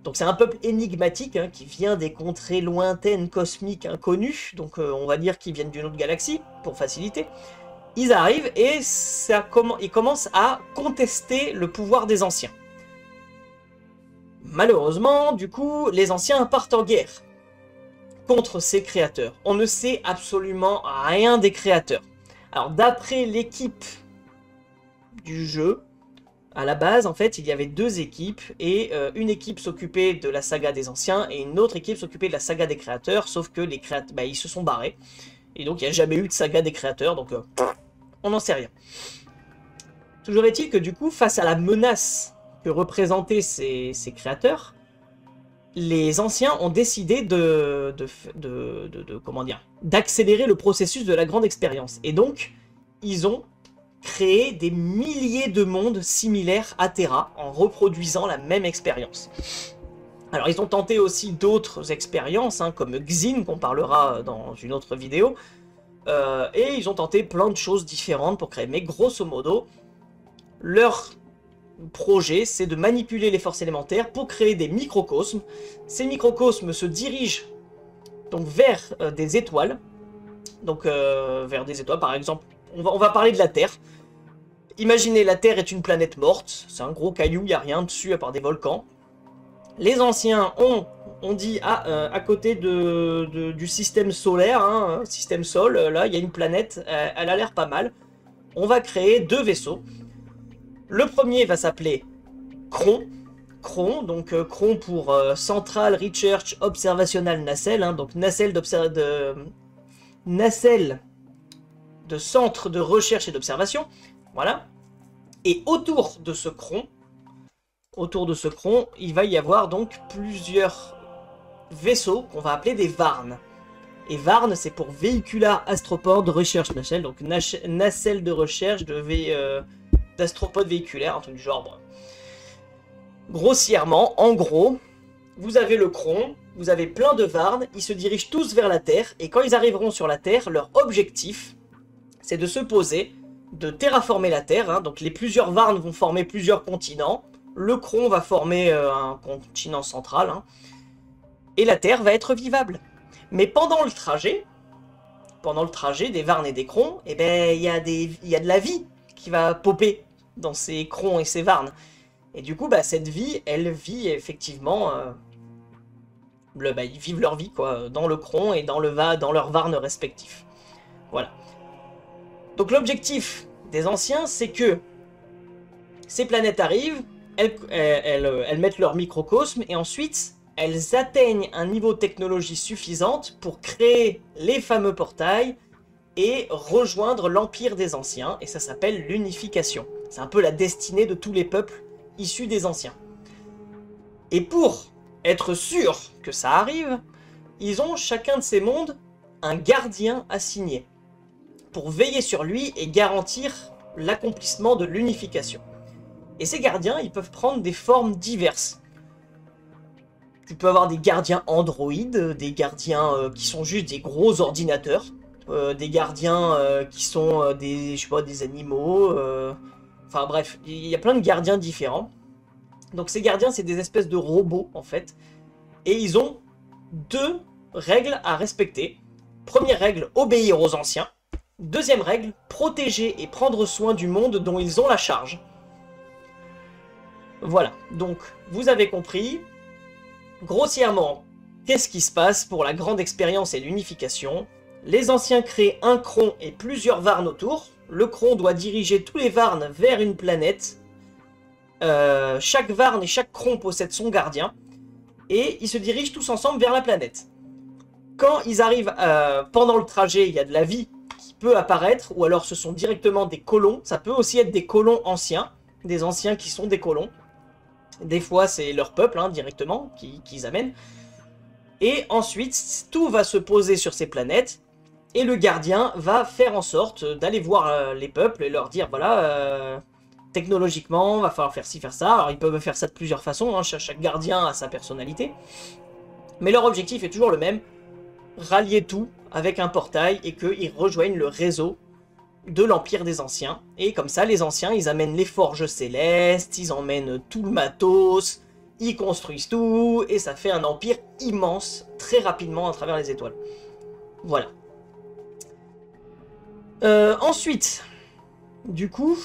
donc c'est un peuple énigmatique hein, qui vient des contrées lointaines, cosmiques, inconnues, donc on va dire qu'ils viennent d'une autre galaxie, pour faciliter. Ils arrivent et ils commencent à contester le pouvoir des anciens. Malheureusement, du coup, les anciens partent en guerre contre ces créateurs. On ne sait absolument rien des créateurs. Alors, d'après l'équipe du jeu, à la base, en fait, il y avait deux équipes, et une équipe s'occupait de la saga des anciens, et une autre équipe s'occupait de la saga des créateurs, sauf que les créateurs, bah, ils se sont barrés. Et donc, il n'y a jamais eu de saga des créateurs, donc on n'en sait rien. Toujours est-il que, du coup, face à la menace que représentaient ces créateurs, les anciens ont décidé comment dire, d'accélérer le processus de la grande expérience. Et donc, ils ont créé des milliers de mondes similaires à Terra en reproduisant la même expérience. Alors, ils ont tenté aussi d'autres expériences, hein, comme Xin, qu'on parlera dans une autre vidéo, et ils ont tenté plein de choses différentes pour créer. Mais grosso modo, leur projet, c'est de manipuler les forces élémentaires pour créer des microcosmes. Ces microcosmes se dirigent donc vers des étoiles. Donc vers des étoiles, par exemple, on va parler de la Terre. Imaginez, la Terre est une planète morte, c'est un gros caillou, il n'y a rien dessus à part des volcans. Les anciens ont dit, à côté du système solaire, hein, système Sol, là, il y a une planète, elle a l'air pas mal. On va créer deux vaisseaux. Le premier va s'appeler Kron. CRON, donc CRON pour Central Research Observational Nacelle, hein, donc nacelle de centre de recherche et d'observation, voilà. Et autour de ce CRON, il va y avoir donc plusieurs vaisseaux qu'on va appeler des VARN. Et VARN, c'est pour Vehicular Astropod Research Nacelle, donc nacelle de recherche d'astropodes véhiculaires, un truc du genre. Bon. Grossièrement, en gros, vous avez le CRON, vous avez plein de VARN, ils se dirigent tous vers la Terre, et quand ils arriveront sur la Terre, leur objectif, c'est de se poser, de terraformer la Terre, hein, donc les plusieurs VARN vont former plusieurs continents, le CRON va former un continent central, hein, et la Terre va être vivable. Mais pendant le trajet des VARN et des CRON, eh ben, il y a de la vie qui va popper dans ces CRON et ces VARN. Et du coup, bah, cette vie, elle vit effectivement... ils vivent leur vie, quoi, dans le CRON et dans leurs VARN respectifs. Voilà. Donc l'objectif des anciens, c'est que ces planètes arrivent, elles mettent leur microcosme, et ensuite... elles atteignent un niveau de technologie suffisante pour créer les fameux portails et rejoindre l'Empire des Anciens, et ça s'appelle l'unification. C'est un peu la destinée de tous les peuples issus des Anciens. Et pour être sûr que ça arrive, ils ont chacun de ces mondes un gardien assigné, pour veiller sur lui et garantir l'accomplissement de l'unification. Et ces gardiens, ils peuvent prendre des formes diverses. Tu peux avoir des gardiens androïdes, des gardiens qui sont juste des gros ordinateurs, des gardiens qui sont des animaux, enfin bref, il y a plein de gardiens différents. Donc ces gardiens, c'est des espèces de robots en fait, et ils ont deux règles à respecter. Première règle, obéir aux anciens. Deuxième règle, protéger et prendre soin du monde dont ils ont la charge. Voilà, donc vous avez compris. Grossièrement, qu'est-ce qui se passe pour la grande expérience et l'unification? Les anciens créent un CRON et plusieurs VARN autour. Le CRON doit diriger tous les VARN vers une planète. Chaque VARN et chaque CRON possède son gardien. Et ils se dirigent tous ensemble vers la planète. Quand ils arrivent pendant le trajet, il y a de la vie qui peut apparaître. Ou alors ce sont directement des colons. Ça peut aussi être des colons anciens. Des anciens qui sont des colons. Des fois, c'est leur peuple, hein, directement, qu'ils amènent. Et ensuite, tout va se poser sur ces planètes. Et le gardien va faire en sorte d'aller voir les peuples et leur dire, voilà, technologiquement, va falloir faire ci, faire ça. Alors, ils peuvent faire ça de plusieurs façons, hein, chaque gardien a sa personnalité. Mais leur objectif est toujours le même, rallier tout avec un portail et qu'ils rejoignent le réseau de l'Empire des Anciens. Et comme ça, les Anciens, ils amènent les forges célestes, ils emmènent tout le matos, ils construisent tout, et ça fait un empire immense, très rapidement, à travers les étoiles. Voilà. Ensuite, du coup,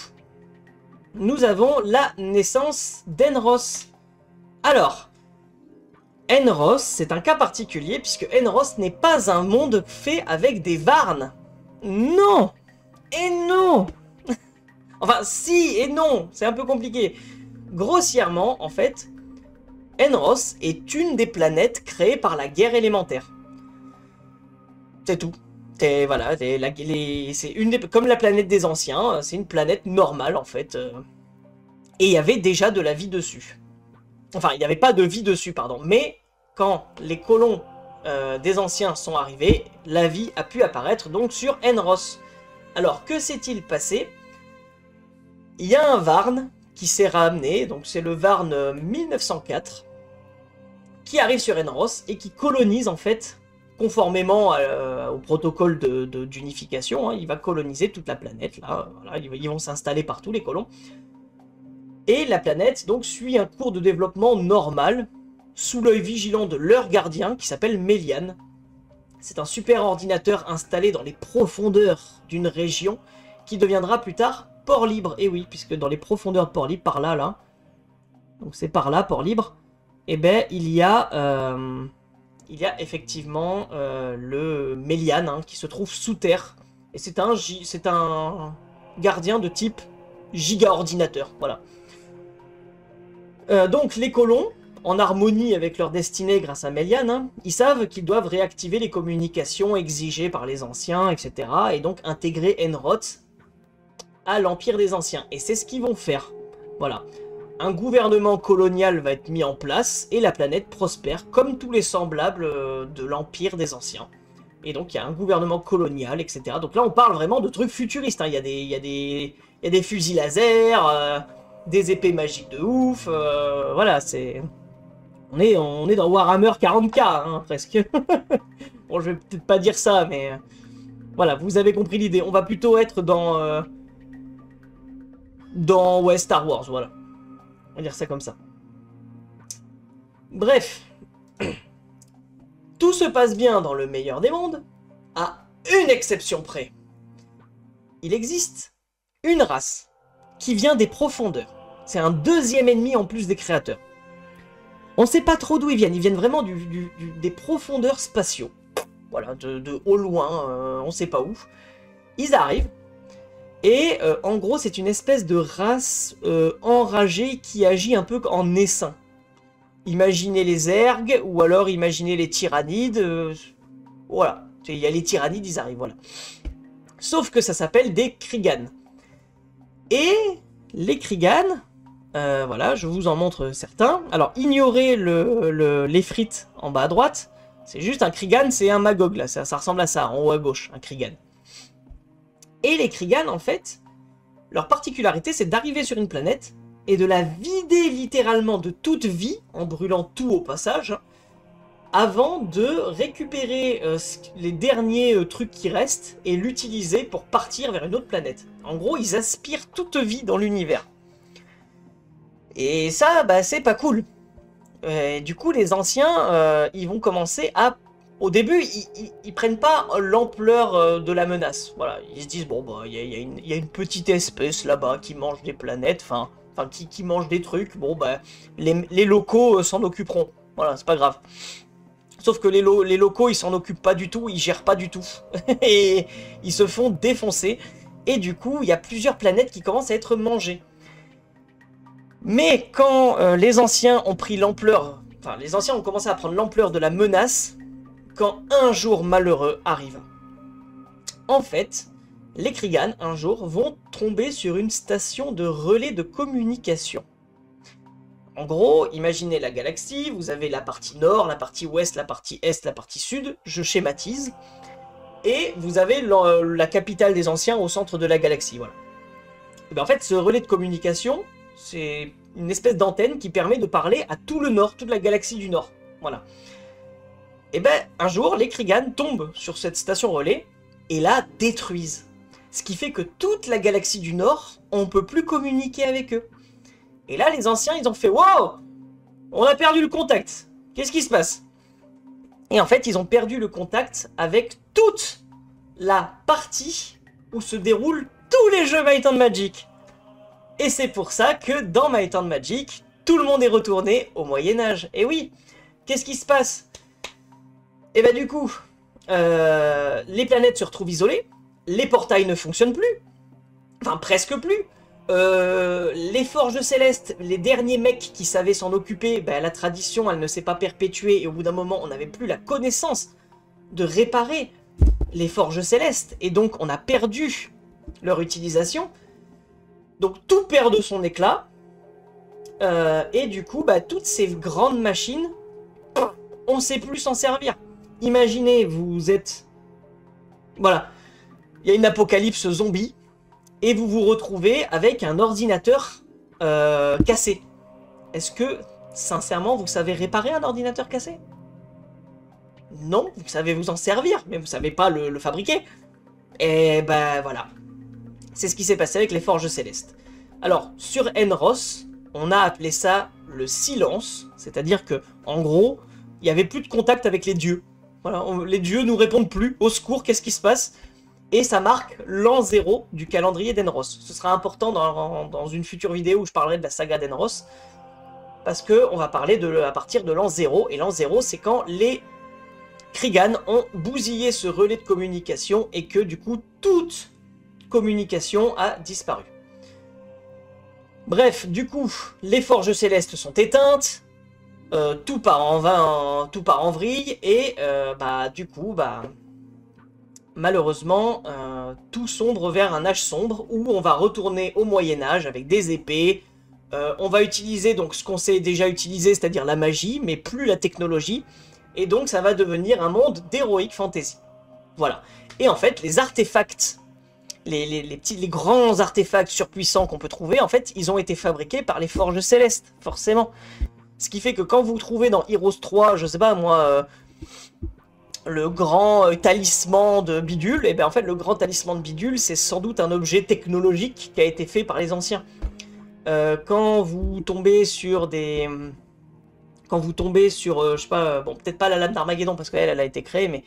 nous avons la naissance d'Enros. Alors, Enros, c'est un cas particulier, puisque Enros n'est pas un monde fait avec des VARN. Non! Et non. Enfin, si et non, c'est un peu compliqué. Grossièrement, en fait, Enros est une des planètes créées par la guerre élémentaire. C'est tout. Voilà, c'est une des, comme la planète des anciens, c'est une planète normale en fait. Et il y avait déjà de la vie dessus. Enfin, il n'y avait pas de vie dessus, pardon. Mais quand les colons des anciens sont arrivés, la vie a pu apparaître donc sur Enros. Alors, que s'est-il passé? Il y a un VARN qui s'est ramené, donc c'est le VARN 1904, qui arrive sur Enros et qui colonise en fait, conformément au protocole d'unification, hein, il va coloniser toute la planète, là, voilà, ils vont s'installer partout les colons. Et la planète donc suit un cours de développement normal, sous l'œil vigilant de leur gardien, qui s'appelle Méliane. C'est un super ordinateur installé dans les profondeurs d'une région qui deviendra plus tard Port Libre. Et oui, puisque dans les profondeurs de Port Libre, par là, là, donc c'est par là, Port Libre, et ben il y a effectivement le Méliane, hein, qui se trouve sous terre. Et c'est un gardien de type giga ordinateur, voilà. Donc les colons, en harmonie avec leur destinée grâce à Melian, hein, ils savent qu'ils doivent réactiver les communications exigées par les anciens, etc. Et donc intégrer Enroth à l'Empire des Anciens. Et c'est ce qu'ils vont faire. Voilà. Un gouvernement colonial va être mis en place et la planète prospère comme tous les semblables de l'Empire des Anciens. Et donc il y a un gouvernement colonial, etc. Donc là on parle vraiment de trucs futuristes. Hein. Il y a des fusils laser, des épées magiques de ouf. Voilà, c'est... On est dans Warhammer 40K, hein, presque. Bon, je vais peut-être pas dire ça, mais... voilà, vous avez compris l'idée. On va plutôt être dans ouais, Star Wars, voilà. On va dire ça comme ça. Bref. Tout se passe bien dans le meilleur des mondes, à une exception près. Il existe une race qui vient des profondeurs. C'est un deuxième ennemi en plus des créateurs. On ne sait pas trop d'où ils viennent vraiment des profondeurs spatiaux. Voilà, de au loin, on ne sait pas où. Ils arrivent, et en gros c'est une espèce de race enragée qui agit un peu en essaim. Imaginez les ergs, ou alors imaginez les tyrannides. Voilà, il y a les tyrannides, ils arrivent, voilà. Sauf que ça s'appelle des Krigan. Et les Krigan, voilà, je vous en montre certains. Alors, ignorez l'Efrit en bas à droite. C'est juste un Krigan, c'est un Magog, là. Ça ressemble à ça, en haut à gauche, un Krigan. Et les Krigan, en fait, leur particularité, c'est d'arriver sur une planète et de la vider littéralement de toute vie, en brûlant tout au passage, avant de récupérer les derniers trucs qui restent et l'utiliser pour partir vers une autre planète. En gros, ils aspirent toute vie dans l'univers. Et ça, bah, c'est pas cool. Du coup, les anciens, ils vont commencer à... Au début, ils prennent pas l'ampleur de la menace. Voilà, ils se disent, bon, bah, il y a une petite espèce là-bas qui mange des planètes, enfin qui mange des trucs, bon, bah, les locaux s'en occuperont. Voilà, c'est pas grave. Sauf que les locaux, ils s'en occupent pas du tout, ils gèrent pas du tout. Et ils se font défoncer. Et du coup, il y a plusieurs planètes qui commencent à être mangées. Mais quand les anciens ont pris l'ampleur... Enfin, les anciens ont commencé à prendre l'ampleur de la menace, quand un jour malheureux arrive. En fait, les Krigan, un jour, vont tomber sur une station de relais de communication. En gros, imaginez la galaxie, vous avez la partie nord, la partie ouest, la partie est, la partie sud, je schématise, et vous avez la capitale des anciens au centre de la galaxie, voilà. Et bien en fait, ce relais de communication, c'est une espèce d'antenne qui permet de parler à tout le nord, toute la galaxie du nord, voilà. Et ben, un jour, les Krigan tombent sur cette station relais, et la détruisent. Ce qui fait que toute la galaxie du nord, on ne peut plus communiquer avec eux. Et là, les anciens, ils ont fait « Wow! On a perdu le contact. Qu'est-ce qui se passe ?» Et en fait, ils ont perdu le contact avec toute la partie où se déroulent tous les jeux Might and Magic. Et c'est pour ça que dans Might and Magic, tout le monde est retourné au Moyen-Âge. Et oui, qu'est-ce qui se passe? Et bah du coup, les planètes se retrouvent isolées, les portails ne fonctionnent plus, enfin presque plus. Les forges célestes, les derniers mecs qui savaient s'en occuper, ben, la tradition elle ne s'est pas perpétuée et au bout d'un moment on n'avait plus la connaissance de réparer les forges célestes et donc on a perdu leur utilisation. Donc tout perd de son éclat et du coup bah, toutes ces grandes machines, on ne sait plus s'en servir. Imaginez, vous êtes... Voilà, il y a une apocalypse zombie. Et vous vous retrouvez avec un ordinateur cassé. Est-ce que, sincèrement, vous savez réparer un ordinateur cassé? Non, vous savez vous en servir, mais vous savez pas le fabriquer. Et ben voilà. C'est ce qui s'est passé avec les forges célestes. Alors, sur Enros, on a appelé ça le silence, c'est-à-dire que, en gros, il n'y avait plus de contact avec les dieux. Voilà, les dieux nous répondent plus. Au secours, qu'est-ce qui se passe? Et ça marque l'an 0 du calendrier d'Enros. Ce sera important dans une future vidéo où je parlerai de la saga d'Enros. Parce qu'on va parler à partir de l'an 0. Et l'an 0, c'est quand les Krigan ont bousillé ce relais de communication et que du coup, toute communication a disparu. Bref, du coup, les forges célestes sont éteintes, tout part en vrille, et du coup, malheureusement, tout sombre vers un âge sombre, où on va retourner au Moyen-Âge avec des épées. On va utiliser donc ce qu'on sait déjà utiliser, c'est-à-dire la magie, mais plus la technologie, et donc ça va devenir un monde d'heroic fantasy. Voilà. Et en fait, les artefacts, les grands artefacts surpuissants qu'on peut trouver, en fait, ils ont été fabriqués par les forges célestes, forcément. Ce qui fait que quand vous trouvez dans Heroes 3, je sais pas moi, le grand talisman de Bidule, et bien en fait, le grand talisman de Bidule, c'est sans doute un objet technologique qui a été fait par les anciens. Quand vous tombez sur des... Quand vous tombez sur, je sais pas, bon, peut-être pas la lame d'Armageddon, parce qu'elle, elle a été créée, mais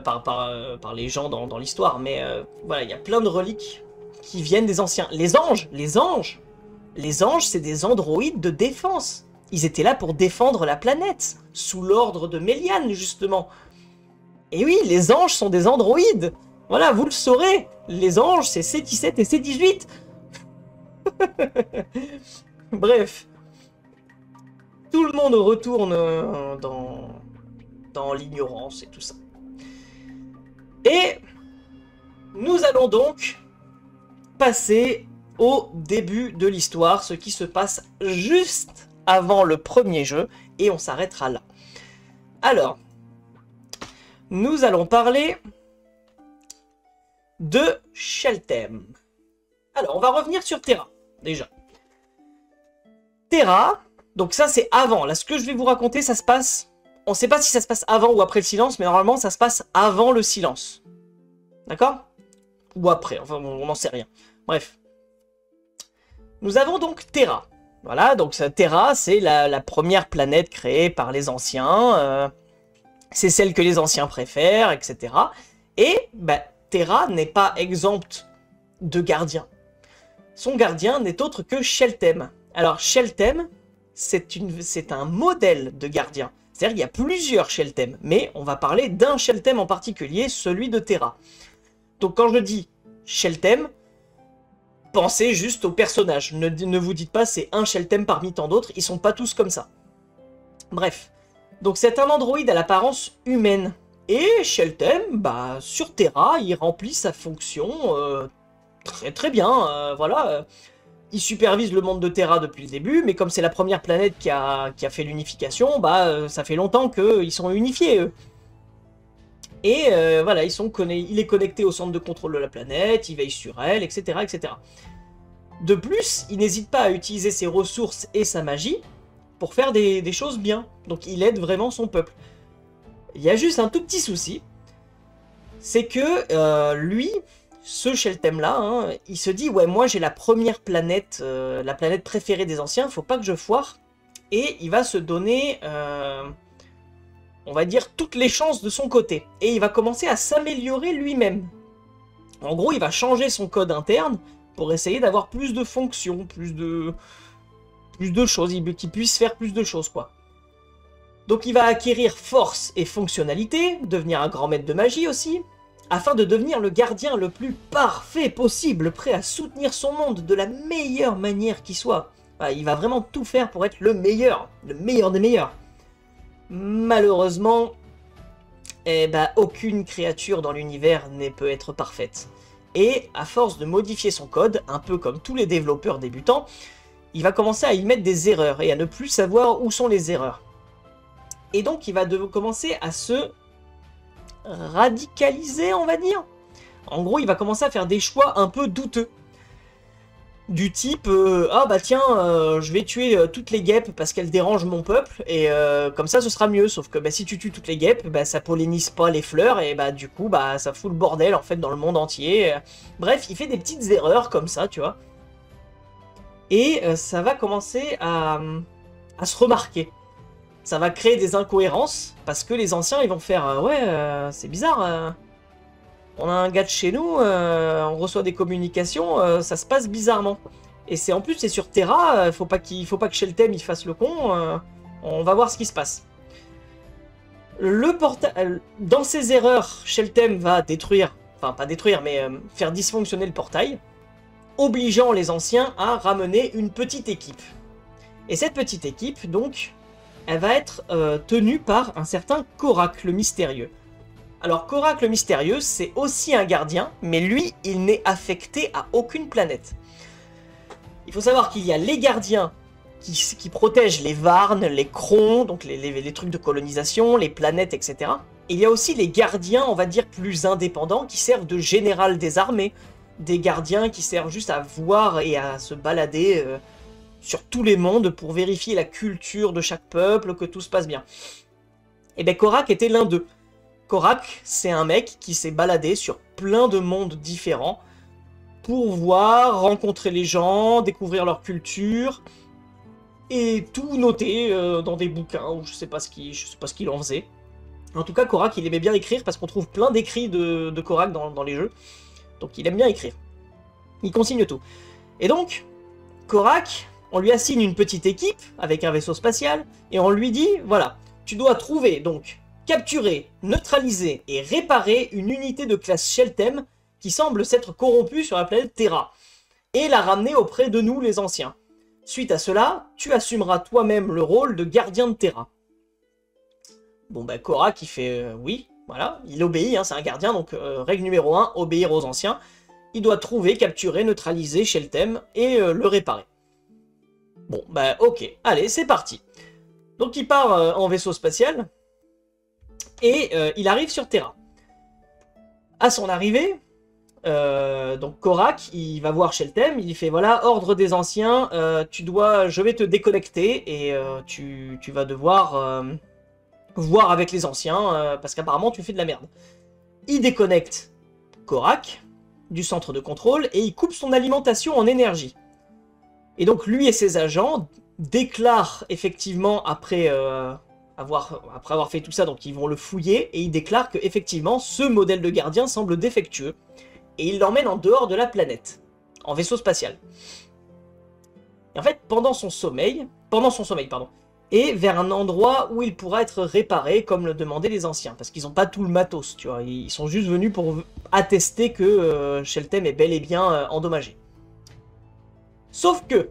par les gens dans l'histoire, mais voilà, il y a plein de reliques qui viennent des anciens. Les anges, c'est des androïdes de défense. Ils étaient là pour défendre la planète, sous l'ordre de Méliane, justement. Et oui, les anges sont des androïdes. Voilà, vous le saurez. Les anges, c'est C17 et C18. Bref. Tout le monde retourne dans l'ignorance et tout ça. Et nous allons donc passer au début de l'histoire, ce qui se passe juste avant le premier jeu, et on s'arrêtera là. Alors, nous allons parler de Sheltem. Alors, on va revenir sur Terra, déjà. Terra, donc ça c'est avant. Là, ce que je vais vous raconter, ça se passe... On ne sait pas si ça se passe avant ou après le silence, mais normalement, ça se passe avant le silence. D'accord? Ou après, enfin, on n'en sait rien. Bref. Nous avons donc Terra. Voilà, donc Terra, c'est la première planète créée par les anciens. C'est celle que les anciens préfèrent, etc. Et Terra n'est pas exempte de gardien. Son gardien n'est autre que Sheltem. Alors, Sheltem, c'est un modèle de gardien. C'est-à-dire qu'il y a plusieurs Sheltem, mais on va parler d'un Sheltem en particulier, celui de Terra. Donc quand je dis Sheltem, pensez juste au personnage. Ne vous dites pas c'est un Sheltem parmi tant d'autres, ils sont pas tous comme ça. Bref, donc c'est un androïde à l'apparence humaine. Et Sheltem, sur Terra, il remplit sa fonction très très bien, voilà. Il supervise le monde de Terra depuis le début, mais comme c'est la première planète qui a fait l'unification, ça fait longtemps qu'ils sont unifiés, eux. Et voilà, il est connecté au centre de contrôle de la planète, il veille sur elle, etc., etc. De plus, il n'hésite pas à utiliser ses ressources et sa magie pour faire des choses bien. Donc il aide vraiment son peuple. Il y a juste un tout petit souci, c'est que lui... Ce Sheltem-là, hein, il se dit, ouais, moi j'ai la première planète, la planète préférée des anciens, faut pas que je foire. Et il va se donner, on va dire, toutes les chances de son côté. Et il va commencer à s'améliorer lui-même. En gros, il va changer son code interne pour essayer d'avoir plus de fonctions, plus de choses, qu'il puisse faire plus de choses, quoi. Donc il va acquérir force et fonctionnalité, devenir un grand maître de magie aussi, afin de devenir le gardien le plus parfait possible, prêt à soutenir son monde de la meilleure manière qui soit. Il va vraiment tout faire pour être le meilleur des meilleurs. Malheureusement, aucune créature dans l'univers ne peut être parfaite. Et à force de modifier son code, un peu comme tous les développeurs débutants, il va commencer à y mettre des erreurs et à ne plus savoir où sont les erreurs. Et donc il va commencer à se radicaliser, on va dire. En gros, il va commencer à faire des choix un peu douteux. Du type, je vais tuer toutes les guêpes parce qu'elles dérangent mon peuple, et comme ça ce sera mieux. Sauf que si tu tues toutes les guêpes, ça pollinise pas les fleurs, et du coup, ça fout le bordel en fait dans le monde entier. Bref, il fait des petites erreurs comme ça, tu vois. Et ça va commencer à se remarquer. Ça va créer des incohérences, parce que les anciens, ils vont faire c'est bizarre, on a un gars de chez nous, on reçoit des communications, ça se passe bizarrement. Et en plus, c'est sur Terra, faut pas que Sheltem il fasse le con, on va voir ce qui se passe. Dans ses erreurs, Sheltem va détruire, enfin pas détruire, mais faire dysfonctionner le portail. obligeant les anciens à ramener une petite équipe. Et cette petite équipe, donc, elle va être tenue par un certain Korak le Mystérieux. Alors Korak le Mystérieux, c'est aussi un gardien, mais lui, il n'est affecté à aucune planète. Il faut savoir qu'il y a les gardiens qui protègent les Varnes, les Crons, donc les trucs de colonisation, les planètes, etc. Et il y a aussi les gardiens, on va dire, plus indépendants, qui servent de général des armées, des gardiens qui servent juste à voir et à se balader sur tous les mondes pour vérifier la culture de chaque peuple, que tout se passe bien. Et bien Korak était l'un d'eux. Korak, c'est un mec qui s'est baladé sur plein de mondes différents pour voir, rencontrer les gens, découvrir leur culture, et tout noter dans des bouquins, ou je sais pas ce qu'il en faisait. En tout cas, Korak, il aimait bien écrire, parce qu'on trouve plein d'écrits de Korak dans les jeux. Donc il aime bien écrire. Il consigne tout. Et donc, Korak, on lui assigne une petite équipe, avec un vaisseau spatial, et on lui dit, voilà, tu dois trouver, donc, capturer, neutraliser et réparer une unité de classe Sheltem qui semble s'être corrompue sur la planète Terra, et la ramener auprès de nous, les anciens. Suite à cela, tu assumeras toi-même le rôle de gardien de Terra. Bon ben Korak, il fait oui, voilà, il obéit, hein, c'est un gardien, donc règle numéro 1, obéir aux anciens. Il doit trouver, capturer, neutraliser Sheltem et le réparer. Bon, bah ok, allez, c'est parti. Donc il part en vaisseau spatial, et il arrive sur Terra. À son arrivée, donc Korak, il va voir Sheltem, il fait voilà, ordre des anciens, je vais te déconnecter, et tu vas devoir voir avec les anciens, parce qu'apparemment tu fais de la merde. Il déconnecte Korak du centre de contrôle, et il coupe son alimentation en énergie. Et donc lui et ses agents déclarent effectivement, après avoir fait tout ça, donc ils vont le fouiller, et ils déclarent que effectivement ce modèle de gardien semble défectueux, et ils l'emmènent en dehors de la planète, en vaisseau spatial. Et en fait, pendant son sommeil, et vers un endroit où il pourra être réparé, comme le demandaient les anciens, parce qu'ils n'ont pas tout le matos, tu vois, ils sont juste venus pour attester que Sheltem est bel et bien endommagé. Sauf que,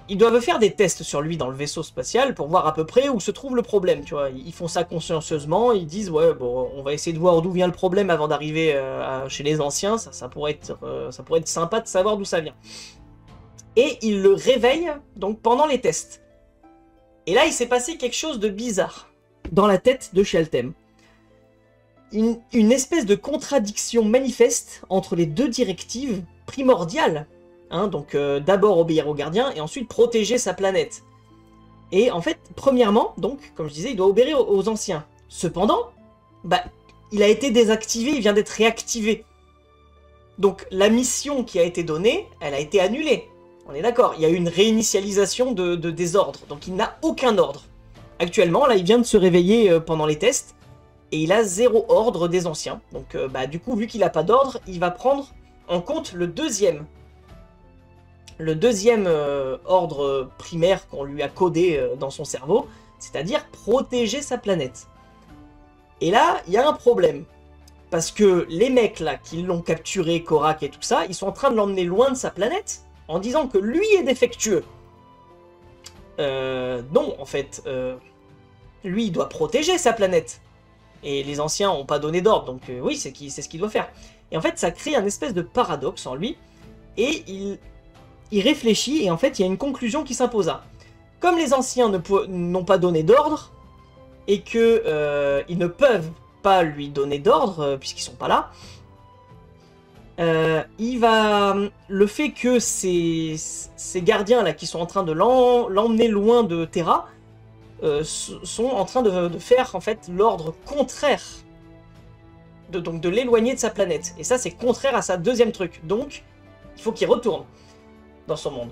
ils doivent faire des tests sur lui dans le vaisseau spatial pour voir à peu près où se trouve le problème, tu vois. Ils font ça consciencieusement, ils disent ouais bon, on va essayer de voir d'où vient le problème avant d'arriver chez les anciens, ça pourrait être sympa de savoir d'où ça vient. Et ils le réveillent donc pendant les tests. Et là il s'est passé quelque chose de bizarre dans la tête de Sheltem. Une espèce de contradiction manifeste entre les deux directives primordiales. Hein, donc d'abord obéir aux gardiens et ensuite protéger sa planète. Et en fait, premièrement, donc, comme je disais, il doit obéir aux anciens. Cependant, bah, il a été désactivé, il vient d'être réactivé. Donc la mission qui a été donnée, elle a été annulée. On est d'accord, il y a eu une réinitialisation de désordre, donc il n'a aucun ordre. Actuellement, là, il vient de se réveiller pendant les tests, et il a 0 ordre des anciens. Donc bah, du coup, vu qu'il n'a pas d'ordre, il va prendre en compte le deuxième ordre primaire qu'on lui a codé dans son cerveau, c'est-à-dire protéger sa planète. Et là, il y a un problème. Parce que les mecs là qui l'ont capturé, Korak et tout ça, ils sont en train de l'emmener loin de sa planète, en disant que lui est défectueux. Non, en fait, lui il doit protéger sa planète. Et les anciens n'ont pas donné d'ordre, donc oui, c'est ce qu'il doit faire. Et en fait, ça crée un espèce de paradoxe en lui, et il réfléchit, et en fait, il y a une conclusion qui s'imposa. Comme les anciens n'ont pas donné d'ordre, et que ils ne peuvent pas lui donner d'ordre, puisqu'ils sont pas là, le fait que ces gardiens là qui sont en train de l'emmener loin de Terra sont en train de faire en fait l'ordre contraire, donc de l'éloigner de sa planète. Et ça c'est contraire à sa deuxième truc, donc il faut qu'il retourne dans son monde.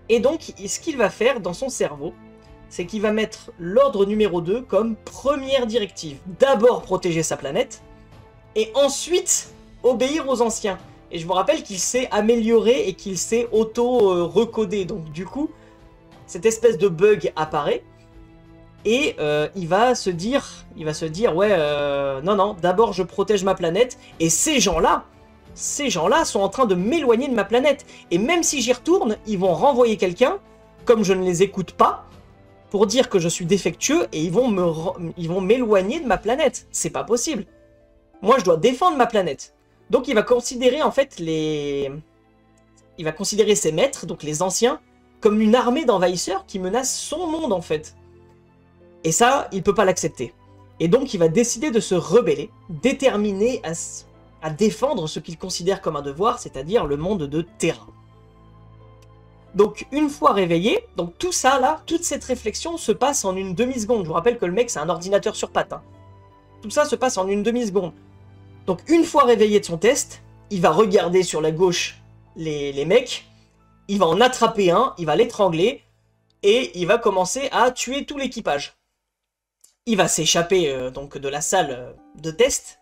Et donc ce qu'il va faire dans son cerveau, c'est qu'il va mettre l'ordre numéro 2 comme première directive. D'abord protéger sa planète, et ensuite obéir aux anciens. Et je vous rappelle qu'il s'est amélioré et qu'il s'est auto-recodé. Donc du coup, cette espèce de bug apparaît, et il va se dire ouais, non, d'abord je protège ma planète, et ces gens-là, ces gens-là sont en train de m'éloigner de ma planète. Et même si j'y retourne, ils vont renvoyer quelqu'un, comme je ne les écoute pas, pour dire que je suis défectueux et ils vont m'éloigner de ma planète. C'est pas possible. Moi, je dois défendre ma planète. Donc, il va considérer, en fait, il va considérer ses maîtres, donc les anciens, comme une armée d'envahisseurs qui menace son monde, en fait. Et ça, il peut pas l'accepter. Et donc, il va décider de se rebeller, déterminé à défendre ce qu'il considère comme un devoir, c'est-à-dire le monde de Terra. Donc, une fois réveillé, donc tout ça, là, toute cette réflexion se passe en une demi-seconde. Je vous rappelle que le mec, c'est un ordinateur sur pattes. Hein. Tout ça se passe en une demi-seconde. Donc, une fois réveillé de son test, il va regarder sur la gauche les mecs, il va en attraper un, il va l'étrangler, et il va commencer à tuer tout l'équipage. Il va s'échapper donc de la salle de test,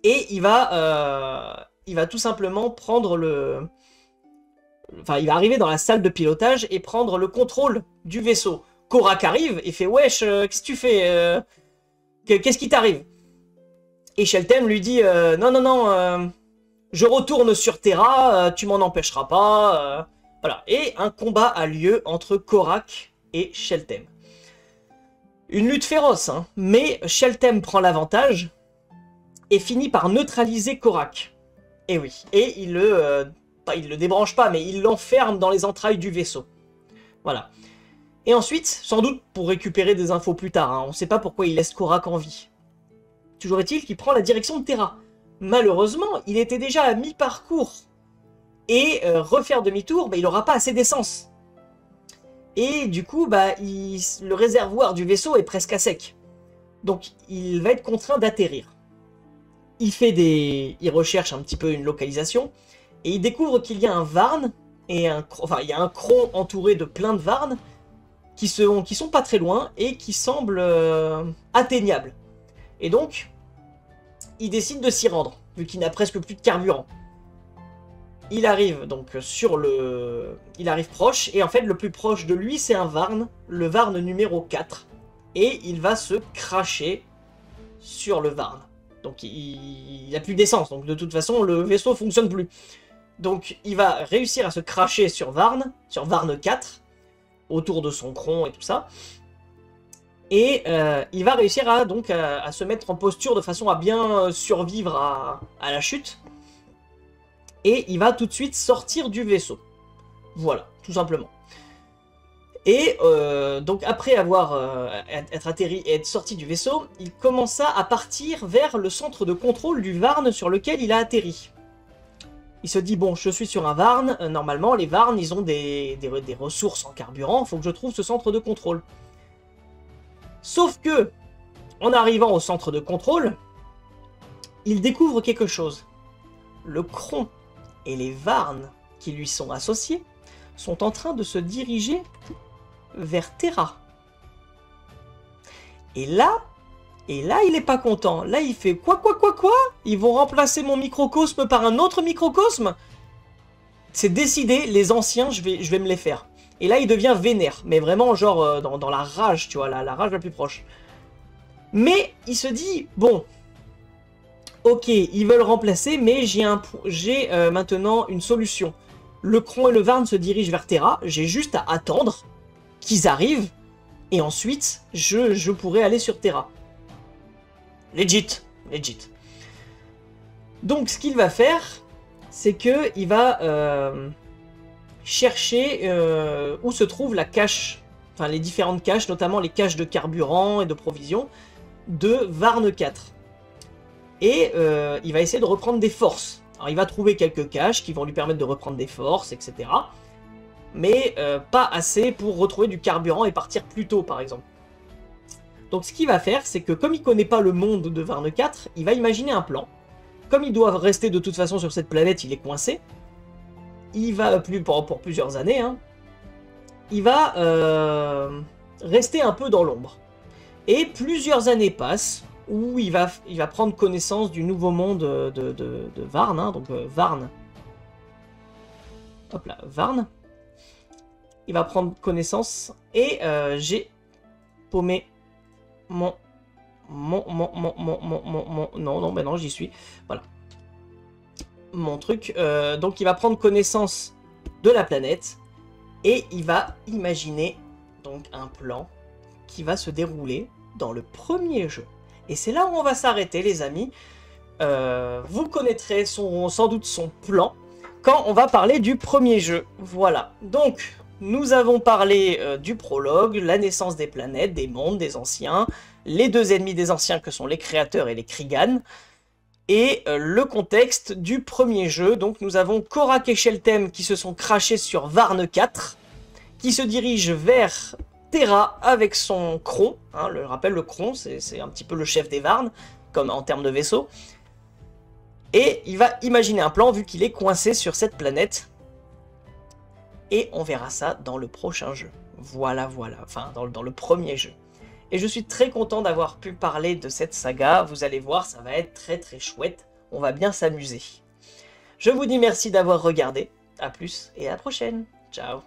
et il va tout simplement prendre le... Enfin, il va arriver dans la salle de pilotage et prendre le contrôle du vaisseau. Korak arrive et fait « Wesh, qu'est-ce que tu fais qu'est-ce qui t'arrive ?» Et Sheltem lui dit « Non, non, non, je retourne sur Terra, tu m'en empêcheras pas. » Voilà. Et un combat a lieu entre Korak et Sheltem. Une lutte féroce, hein, mais Sheltem prend l'avantage et finit par neutraliser Korak. Et oui. Et il le débranche pas, mais il l'enferme dans les entrailles du vaisseau. Voilà. Et ensuite, sans doute pour récupérer des infos plus tard, hein, on ne sait pas pourquoi il laisse Korak en vie. Toujours est-il qu'il prend la direction de Terra. Malheureusement, il était déjà à mi-parcours. Et refaire demi-tour, il n'aura pas assez d'essence. Et du coup, le réservoir du vaisseau est presque à sec. Donc, il va être contraint d'atterrir. Il recherche un petit peu une localisation, et il découvre qu'il y a un Varn, il y a un Cron entouré de plein de Varn, qui sont pas très loin, et qui semblent atteignables. Et donc, il décide de s'y rendre, vu qu'il n'a presque plus de carburant. Il arrive donc il arrive proche, et en fait le plus proche de lui c'est un Varn, le Varn numéro 4. Et il va se cracher sur le Varn. Donc il n'a plus d'essence, donc de toute façon le vaisseau fonctionne plus. Donc il va réussir à se cracher sur Varn 4, autour de son cron et tout ça. Et il va réussir à se mettre en posture de façon à bien survivre à la chute. Et il va tout de suite sortir du vaisseau. Voilà, tout simplement. Et donc après être atterri et être sorti du vaisseau, il commença à partir vers le centre de contrôle du Varn sur lequel il a atterri. Il se dit, bon, je suis sur un Varn, normalement les Varn ils ont des ressources en carburant, il faut que je trouve ce centre de contrôle. Sauf que, en arrivant au centre de contrôle, il découvre quelque chose. Le Cron et les Varn qui lui sont associés sont en train de se diriger vers Terra. Et là, il est pas content. Là, il fait quoi? Ils vont remplacer mon microcosme par un autre microcosme? C'est décidé, les anciens, je vais me les faire. Et là, il devient vénère, mais vraiment genre dans la rage, tu vois, la rage la plus proche. Mais il se dit, bon, ok, ils veulent remplacer, mais j'ai maintenant une solution. Le Cron et le Varn se dirigent vers Terra, j'ai juste à attendre qu'ils arrivent, et ensuite, je pourrai aller sur Terra. Legit. Donc, ce qu'il va faire, c'est qu'il va chercher où se trouve la cache, enfin les différentes caches, notamment les caches de carburant et de provisions de Varn 4. Et il va essayer de reprendre des forces. Alors il va trouver quelques caches qui vont lui permettre de reprendre des forces, etc. Mais pas assez pour retrouver du carburant et partir plus tôt, par exemple. Donc ce qu'il va faire, c'est que comme il connaît pas le monde de Varn 4, il va imaginer un plan. Comme il doit rester de toute façon sur cette planète, il est coincé. Il va, pour plusieurs années, hein, il va rester un peu dans l'ombre. Et plusieurs années passent, où il va prendre connaissance du nouveau monde de Varn, hein, donc Varn. Hop là, Varn. Il va prendre connaissance, et j'ai paumé non, ben non, j'y suis. Voilà. mon truc. Donc il va prendre connaissance de la planète et il va imaginer donc un plan qui va se dérouler dans le premier jeu. Et c'est là où on va s'arrêter, les amis. Vous connaîtrez sans doute son plan quand on va parler du premier jeu. Voilà. Donc, nous avons parlé du prologue, la naissance des planètes, des mondes, des anciens, les deux ennemis des anciens que sont les créateurs et les Krigan, et le contexte du premier jeu. Donc, nous avons Korak et Sheltem qui se sont crachés sur Varne 4, qui se dirigent vers Terra avec son Kron. Hein, je rappelle, le Kron, c'est un petit peu le chef des Varnes, comme en termes de vaisseau. Et il va imaginer un plan vu qu'il est coincé sur cette planète. Et on verra ça dans le prochain jeu. Voilà, voilà. Enfin, dans le premier jeu. Et je suis très content d'avoir pu parler de cette saga. Vous allez voir, ça va être très très chouette. On va bien s'amuser. Je vous dis merci d'avoir regardé. A plus et à la prochaine. Ciao.